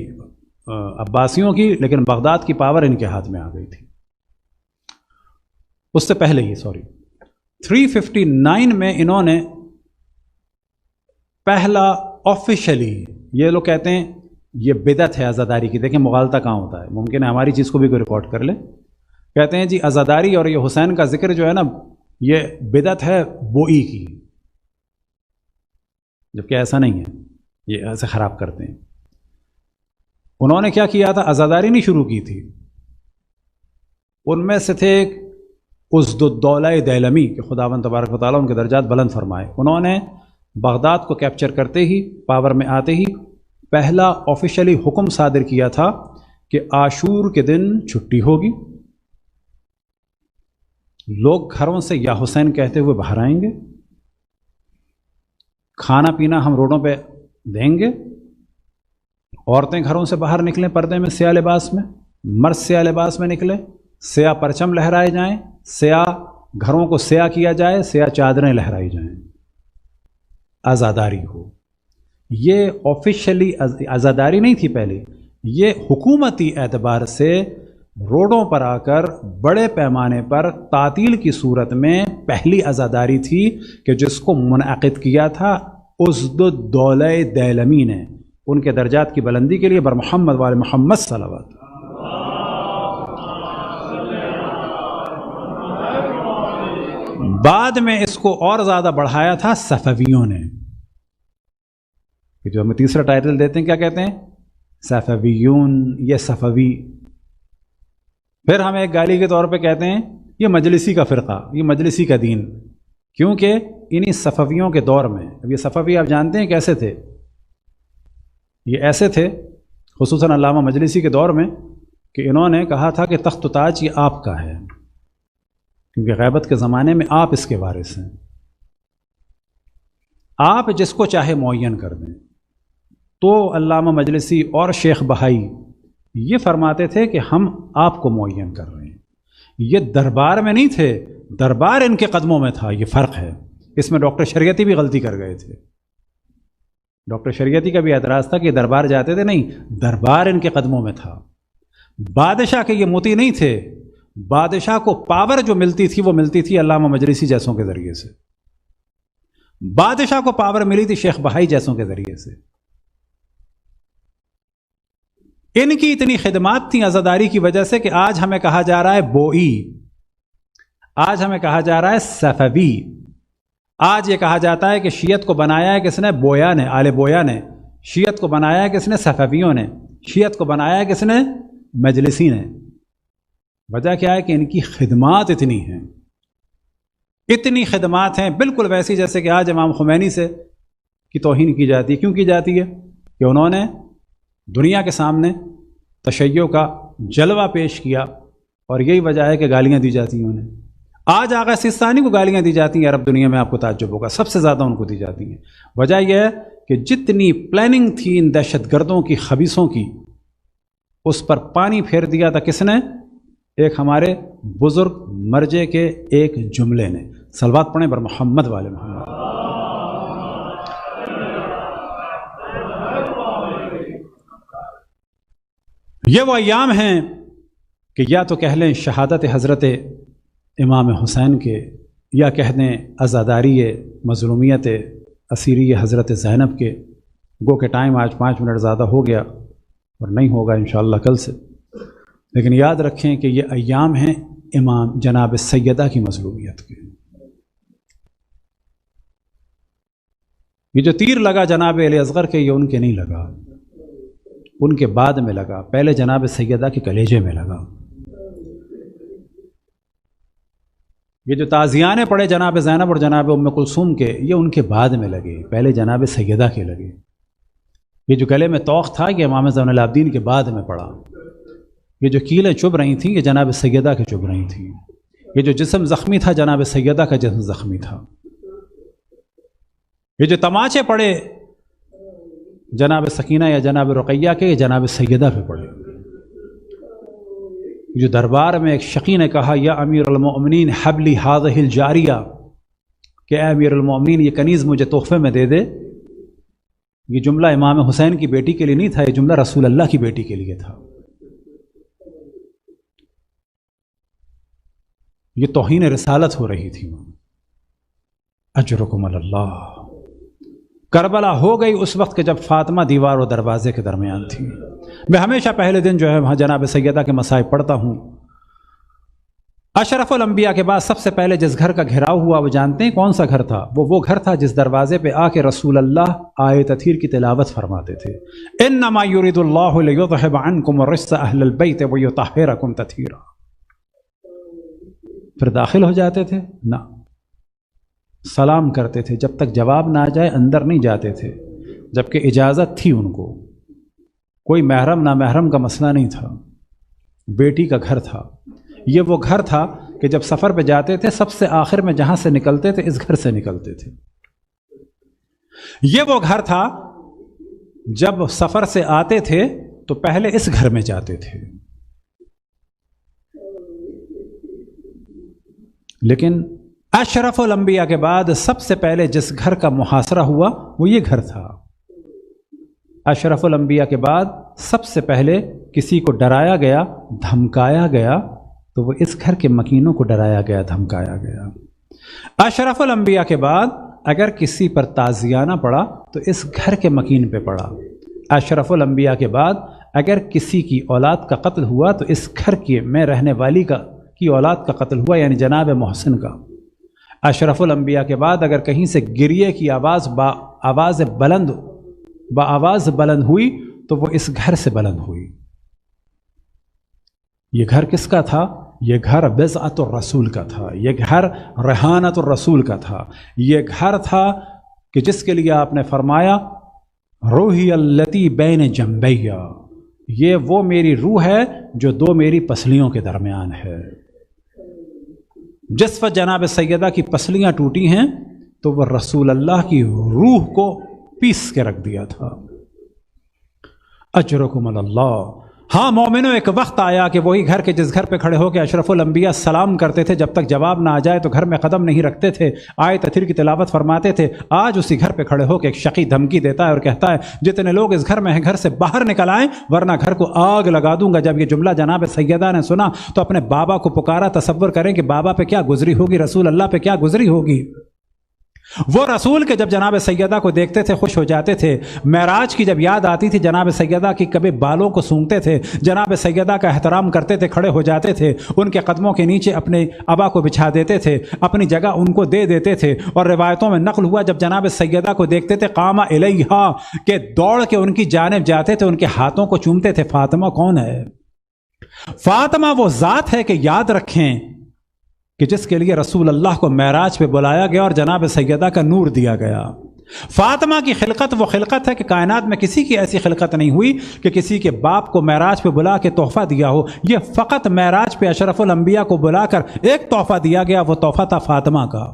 عباسیوں کی، لیکن بغداد کی پاور ان کے ہاتھ میں آ گئی تھی. اس سے پہلے ہی 359 میں انہوں نے پہلا آفیشلی، یہ لوگ کہتے ہیں یہ بدعت ہے عزاداری کی. دیکھیں مغالطہ کہاں ہوتا ہے، ممکن ہے ہماری چیز کو بھی کوئی ریکارڈ کر لے. کہتے ہیں جی عزاداری اور یہ حسین کا ذکر جو ہے نا یہ بدعت ہے بوئی کی، جبکہ ایسا نہیں ہے. یہ ایسے خراب کرتے ہیں. انہوں نے کیا کیا تھا؟ عزاداری نہیں شروع کی تھی. ان میں سے تھے ایک عزد الدولہ دیلمی کہ خداوند تبارک و تعالیٰ ان کے درجات بلند فرمائے. انہوں نے بغداد کو کیپچر کرتے ہی، پاور میں آتے ہی، پہلا آفیشلی حکم صادر کیا تھا کہ عاشور کے دن چھٹی ہوگی. لوگ گھروں سے یا حسین کہتے ہوئے باہر آئیں گے. کھانا پینا ہم روڈوں پہ دیں گے. عورتیں گھروں سے باہر نکلیں پردے میں سیاہ لباس میں، مرد سیاہ لباس میں نکلیں، سیاہ پرچم لہرائے جائیں، سیاہ گھروں کو سیاہ کیا جائے، سیاہ چادریں لہرائی جائیں. عزاداری ہو. یہ آفیشلی عزاداری نہیں تھی پہلے، یہ حکومتی اعتبار سے روڈوں پر آ کر بڑے پیمانے پر تعطیل کی صورت میں پہلی عزاداری تھی کہ جس کو منعقد کیا تھا عزد الدولہ دیلمی نے. ان کے درجات کی بلندی کے لیے بر محمد وآل محمد صلوات. بعد میں اس کو اور زیادہ بڑھایا تھا صفویوں نے، کہ جو ہمیں تیسرا ٹائٹل دیتے ہیں کیا کہتے ہیں؟ صفویون، یہ صفوی. پھر ہم ایک گالی کے طور پہ کہتے ہیں یہ مجلسی کا فرقہ، یہ مجلسی کا دین، کیونکہ انہی صفویوں کے دور میں، اب یہ صفوی آپ جانتے ہیں کیسے تھے؟ یہ ایسے تھے خصوصاً علامہ مجلسی کے دور میں کہ انہوں نے کہا تھا کہ تخت و تاج یہ آپ کا ہے، کیونکہ غیبت کے زمانے میں آپ اس کے وارث ہیں. آپ جس کو چاہے معین کر دیں. تو علامہ مجلسی اور شیخ بہائی یہ فرماتے تھے کہ ہم آپ کو معین کر رہے ہیں. یہ دربار میں نہیں تھے، دربار ان کے قدموں میں تھا. یہ فرق ہے. اس میں ڈاکٹر شریعتی بھی غلطی کر گئے تھے. ڈاکٹر شریعتی کا بھی اعتراض تھا کہ دربار جاتے تھے، نہیں، دربار ان کے قدموں میں تھا. بادشاہ کے یہ مطیع نہیں تھے. بادشاہ کو پاور جو ملتی تھی وہ ملتی تھی علامہ مجلسی جیسوں کے ذریعے سے. بادشاہ کو پاور ملی تھی شیخ بہائی جیسوں کے ذریعے سے. ان کی اتنی خدمات تھیں عزاداری کی وجہ سے کہ آج ہمیں کہا جا رہا ہے بوئی، آج ہمیں کہا جا رہا ہے صفوی. آج یہ کہا جاتا ہے کہ شیعت کو بنایا ہے کس نے؟ بویا نے، آل بویا نے. شیعت کو بنایا ہے کس نے؟ صفویوں نے. شیعت کو بنایا ہے کس نے؟ مجلسی نے. وجہ کیا ہے کہ ان کی خدمات اتنی ہیں، اتنی خدمات ہیں، بالکل ویسی جیسے کہ آج امام خمینی سے کی توہین کی جاتی ہے۔ کیوں کی جاتی ہے؟ کہ انہوں نے دنیا کے سامنے تشیع کا جلوہ پیش کیا، اور یہی وجہ ہے کہ گالیاں دی جاتی ہیں انہیں۔ آج آغا سیستانی کو گالیاں دی جاتی ہیں عرب دنیا میں، آپ کو تعجب ہوگا، سب سے زیادہ ان کو دی جاتی ہیں۔ وجہ یہ ہے کہ جتنی پلاننگ تھی ان دہشت گردوں کی، خبیثوں کی، اس پر پانی پھیر دیا تھا کس نے؟ ایک ہمارے بزرگ مرجے کے ایک جملے نے۔ صلوات پڑھیں بر محمد والے محمد۔ یہ وہ ایام ہیں کہ یا تو کہہ لیں شہادت حضرت امام حسین کے، یا کہہ دیں عزاداری مظلومیت اسیری حضرت زینب کے۔ گو کہ ٹائم آج 5 منٹ زیادہ ہو گیا، اور نہیں ہوگا انشاءاللہ کل سے، لیکن یاد رکھیں کہ یہ ایام ہیں امام جناب سیدہ کی مظلومیت کے۔ یہ جو تیر لگا جناب علی اصغر کے، یہ ان کے نہیں لگا، ان کے بعد میں لگا، پہلے جناب سیدہ کے کلیجے میں لگا۔ یہ جو تعزیانے پڑے جناب زینب اور جناب ام کلثوم کے، یہ ان کے بعد میں لگے، پہلے جناب سیدہ کے لگے۔ یہ جو گلے میں توق تھا، یہ امام زین العابدین کے بعد میں پڑا۔ یہ جو کیلیں چبھ رہی تھیں، یہ جناب سیدہ کے چبھ رہی تھیں۔ یہ جو جسم زخمی تھا، جناب سیدہ کا جسم زخمی تھا۔ یہ جو تماچے پڑے جناب سکینہ یا جناب رقیہ کے، یہ جناب سیدہ پہ پڑے۔ جو دربار میں ایک شقی نے کہا یا امیر المؤمنین حبلی ہذہ الجاریہ، کہ اے امیر المؤمنین یہ کنیز مجھے تحفے میں دے دے، یہ جملہ امام حسین کی بیٹی کے لیے نہیں تھا، یہ جملہ رسول اللہ کی بیٹی کے لیے تھا۔ یہ توہین رسالت ہو رہی تھی۔ اجرکم اللہ۔ کربلا ہو گئی اس وقت کہ جب فاطمہ دیوار و دروازے کے درمیان تھی۔ میں ہمیشہ پہلے دن جو ہے وہاں جناب سیدہ کے مصائب پڑھتا ہوں۔ اشرف الانبیاء کے بعد سب سے پہلے جس گھر کا گھراؤ ہوا وہ جانتے ہیں کون سا گھر تھا؟ وہ گھر تھا جس دروازے پہ آ کے رسول اللہ آیت تطہیر کی تلاوت فرماتے تھے، انما یرید اللہ لیذھب عنکم الرجس اہل البیت ویطہرکم تطہیرا۔ پھر داخل ہو جاتے تھے؟ نہ، سلام کرتے تھے، جب تک جواب نہ آ جائے اندر نہیں جاتے تھے، جبکہ اجازت تھی ان کو۔ کوئی محرم نہ محرم کا مسئلہ نہیں تھا، بیٹی کا گھر تھا۔ یہ وہ گھر تھا کہ جب سفر پہ جاتے تھے سب سے آخر میں جہاں سے نکلتے تھے اس گھر سے نکلتے تھے۔ یہ وہ گھر تھا جب سفر سے آتے تھے تو پہلے اس گھر میں جاتے تھے۔ لیکن اشرف الانبیاء کے بعد سب سے پہلے جس گھر کا محاصرہ ہوا وہ یہ گھر تھا۔ اشرف الانبیاء کے بعد سب سے پہلے کسی کو ڈرایا گیا، دھمکایا گیا، تو وہ اس گھر کے مکینوں کو ڈرایا گیا، دھمکایا گیا۔ اشرف الانبیاء کے بعد اگر کسی پر تعزیانہ پڑا تو اس گھر کے مکین پہ پڑا۔ اشرف الانبیاء کے بعد اگر کسی کی اولاد کا قتل ہوا تو اس گھر کی میں رہنے والی کی اولاد کا قتل ہوا، یعنی جناب محسن کا۔ اشرف الانبیاء کے بعد اگر کہیں سے گریے کی آواز آواز بلند ہوئی تو وہ اس گھر سے بلند ہوئی۔ یہ گھر کس کا تھا؟ یہ گھر بضعۃ الرسول کا تھا، یہ گھر ریحانۃ الرسول کا تھا، یہ گھر تھا کہ جس کے لیے آپ نے فرمایا روحی التی بین جنبیہ، یہ وہ میری روح ہے جو دو میری پسلیوں کے درمیان ہے۔ جس وقت جناب سیدہ کی پسلیاں ٹوٹی ہیں تو وہ رسول اللہ کی روح کو پیس کے رکھ دیا تھا۔ اجرکم اللہ۔ ہاں مومنو، ایک وقت آیا کہ وہی گھر کے جس گھر پہ کھڑے ہو کے اشرف الانبیاء سلام کرتے تھے، جب تک جواب نہ آ جائے تو گھر میں قدم نہیں رکھتے تھے، آیت تطہیر کی تلاوت فرماتے تھے۔ آج اسی گھر پہ کھڑے ہو کے ایک شقی دھمکی دیتا ہے اور کہتا ہے جتنے لوگ اس گھر میں ہیں گھر سے باہر نکل آئیں ورنہ گھر کو آگ لگا دوں گا۔ جب یہ جملہ جناب سیدہ نے سنا تو اپنے بابا کو پکارا۔ تصور کریں کہ بابا پہ کیا گزری ہوگی، رسول اللہ پہ کیا گزری ہوگی۔ وہ رسول کے جب جناب سیدہ کو دیکھتے تھے خوش ہو جاتے تھے۔ معراج کی جب یاد آتی تھی جناب سیدہ کی کبھی بالوں کو سونگتے تھے، جناب سیدہ کا احترام کرتے تھے، کھڑے ہو جاتے تھے، ان کے قدموں کے نیچے اپنے ابا کو بچھا دیتے تھے، اپنی جگہ ان کو دے دیتے تھے۔ اور روایتوں میں نقل ہوا جب جناب سیدہ کو دیکھتے تھے قام الیہا، کہ دوڑ کے ان کی جانب جاتے تھے، ان کے ہاتھوں کو چومتے تھے۔ فاطمہ کون ہے؟ فاطمہ وہ ذات ہے کہ یاد رکھیں کہ جس کے لیے رسول اللہ کو معراج پہ بلایا گیا اور جناب سیدہ کا نور دیا گیا۔ فاطمہ کی خلقت وہ خلقت ہے کہ کائنات میں کسی کی ایسی خلقت نہیں ہوئی کہ کسی کے باپ کو معراج پہ بلا کے تحفہ دیا ہو۔ یہ فقط معراج پہ اشرف الانبیاء کو بلا کر ایک تحفہ دیا گیا، وہ تحفہ تھا فاطمہ کا۔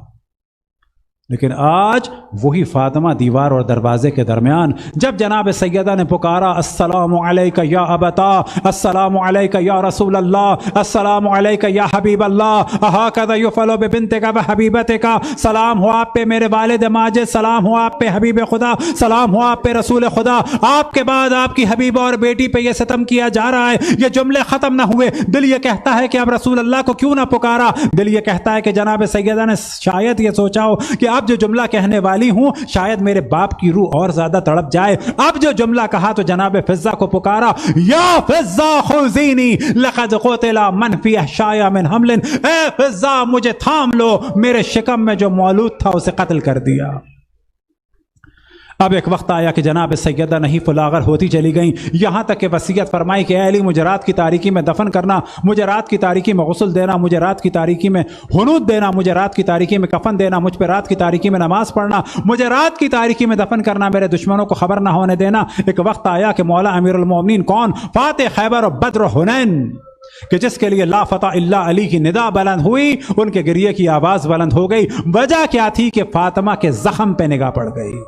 لیکن آج وہی فاطمہ دیوار اور دروازے کے درمیان جب جناب سیدہ نے پکارا السلام علیکہ یا ابتا، السلام علیکہ یا رسول اللہ، السلام علیکہ یا حبیب اللہ، اہکذا یفعل ببنتک وحبیبتک، سلام ہو آپ پہ میرے والد ماجد، سلام ہو آپ پہ حبیب خدا، سلام ہو آپ پہ رسول خدا، آپ کے بعد آپ کی حبیبہ اور بیٹی پہ یہ ستم کیا جا رہا ہے۔ یہ جملے ختم نہ ہوئے، دل یہ کہتا ہے کہ اب رسول اللہ کو کیوں نہ پکارا۔ دل یہ کہتا ہے کہ جناب سیدہ نے شاید یہ سوچا ہو کہ اب جو جملہ کہنے والی ہوں شاید میرے باپ کی روح اور زیادہ تڑپ جائے۔ اب جو جملہ کہا تو جناب فضہ کو پکارا، یا فضہ خذینی لقد قتل من فی احشایا من حمل، اے فضہ مجھے تھام لو، میرے شکم میں جو مولود تھا اسے قتل کر دیا۔ اب ایک وقت آیا کہ جناب سیدہ نحیف الاغر ہوتی چلی گئیں، یہاں تک کہ وصیت فرمائی کہ اے علی مجھے رات کی تاریکی میں دفن کرنا، مجھے رات کی تاریکی میں غسل دینا، مجھے رات کی تاریکی میں حنوط دینا، مجھے رات کی تاریکی میں کفن دینا، مجھ پہ رات کی تاریکی میں نماز پڑھنا، مجھے رات کی تاریکی میں دفن کرنا، میرے دشمنوں کو خبر نہ ہونے دینا۔ ایک وقت آیا کہ مولا امیر المومنین کون؟ فاتح خیبر و بدر و حنین، کہ جس کے لیے لا فتح الا علی کی ندا بلند ہوئی، ان کے گریے کی آواز بلند ہو گئی۔ وجہ کیا تھی کہ فاطمہ کے زخم پہ نگاہ پڑ گئی۔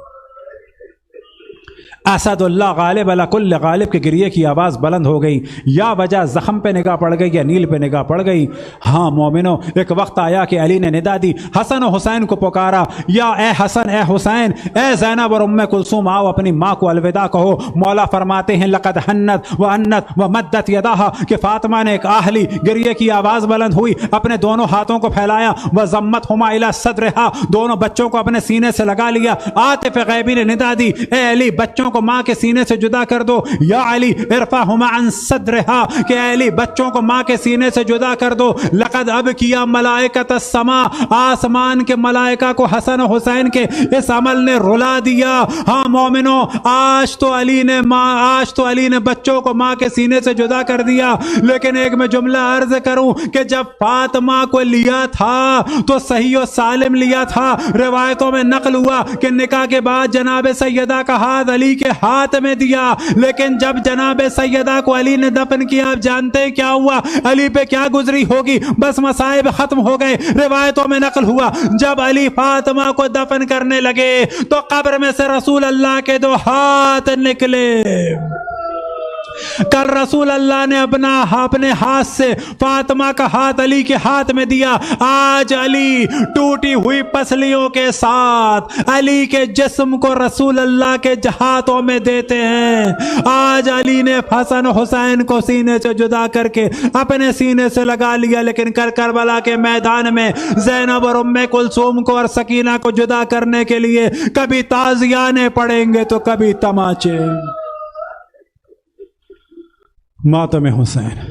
اسد اللہ غالب علی کل غالب کے گریے کی آواز بلند ہو گئی، یا وجہ زخم پہ نگاہ پڑ گئی یا نیل پہ نگاہ پڑ گئی۔ ہاں مومنو، ایک وقت آیا کہ علی نے ندا دی، حسن و حسین کو پکارا، یا اے حسن اے حسین، اے زینب اور ام کلثوم آؤ اپنی ماں کو الوداع کہو۔ مولا فرماتے ہیں لقد حنت و انت و مدت یداہا، کہ فاطمہ نے ایک آہلی گریے کی آواز بلند ہوئی، اپنے دونوں ہاتھوں کو پھیلایا، و ضمتہما الی صدرہا، دونوں بچوں کو اپنے سینے سے لگا لیا۔ عاطف غیبی نے ندا دی، اے علی بچوں کو ماں کے سینے سے جدا کر دو، یا علی ارفعہما عن صدرہا، کہ اے علی بچوں کو ماں کے سینے سے جدا کر دو۔ لقد اب کیا ملائکۃ السماء، آسمان کے ملائکہ کو حسن و حسین کے اس عمل نے رلا دیا۔ ہاں مومنو، آج تو علی نے بچوں کو ماں کے سینے سے جدا کر دیا، لیکن ایک میں جملہ عرض کروں کہ جب فاطمہ کو لیا تھا تو صحیح و سالم لیا تھا۔ روایتوں میں نقل ہوا کہ نکاح کے بعد جناب سیدہ کا ہاتھ علی کے ہاتھ میں دیا، لیکن جب جناب سیدہ کو علی نے دفن کیا، آپ جانتے ہیں کیا ہوا؟ علی پہ کیا گزری ہوگی؟ بس مصائب ختم ہو گئے۔ روایتوں میں نقل ہوا جب علی فاطمہ کو دفن کرنے لگے تو قبر میں سے رسول اللہ کے دو ہاتھ نکلے، کل رسول اللہ نے اپنے ہاتھ سے فاطمہ کا ہاتھ علی کے ہاتھ میں دیا، آج علی ٹوٹی ہوئی پسلیوں کے ساتھ علی کے جسم کو رسول اللہ کے ہاتھوں میں دیتے ہیں۔ آج علی نے حسن و حسین کو سینے سے جدا کر کے اپنے سینے سے لگا لیا، لیکن کربلا کے میدان میں زینب اور ام کلثوم کو اور سکینہ کو جدا کرنے کے لیے کبھی تازیانے پڑیں گے تو کبھی تماچے۔ ماتم حسین۔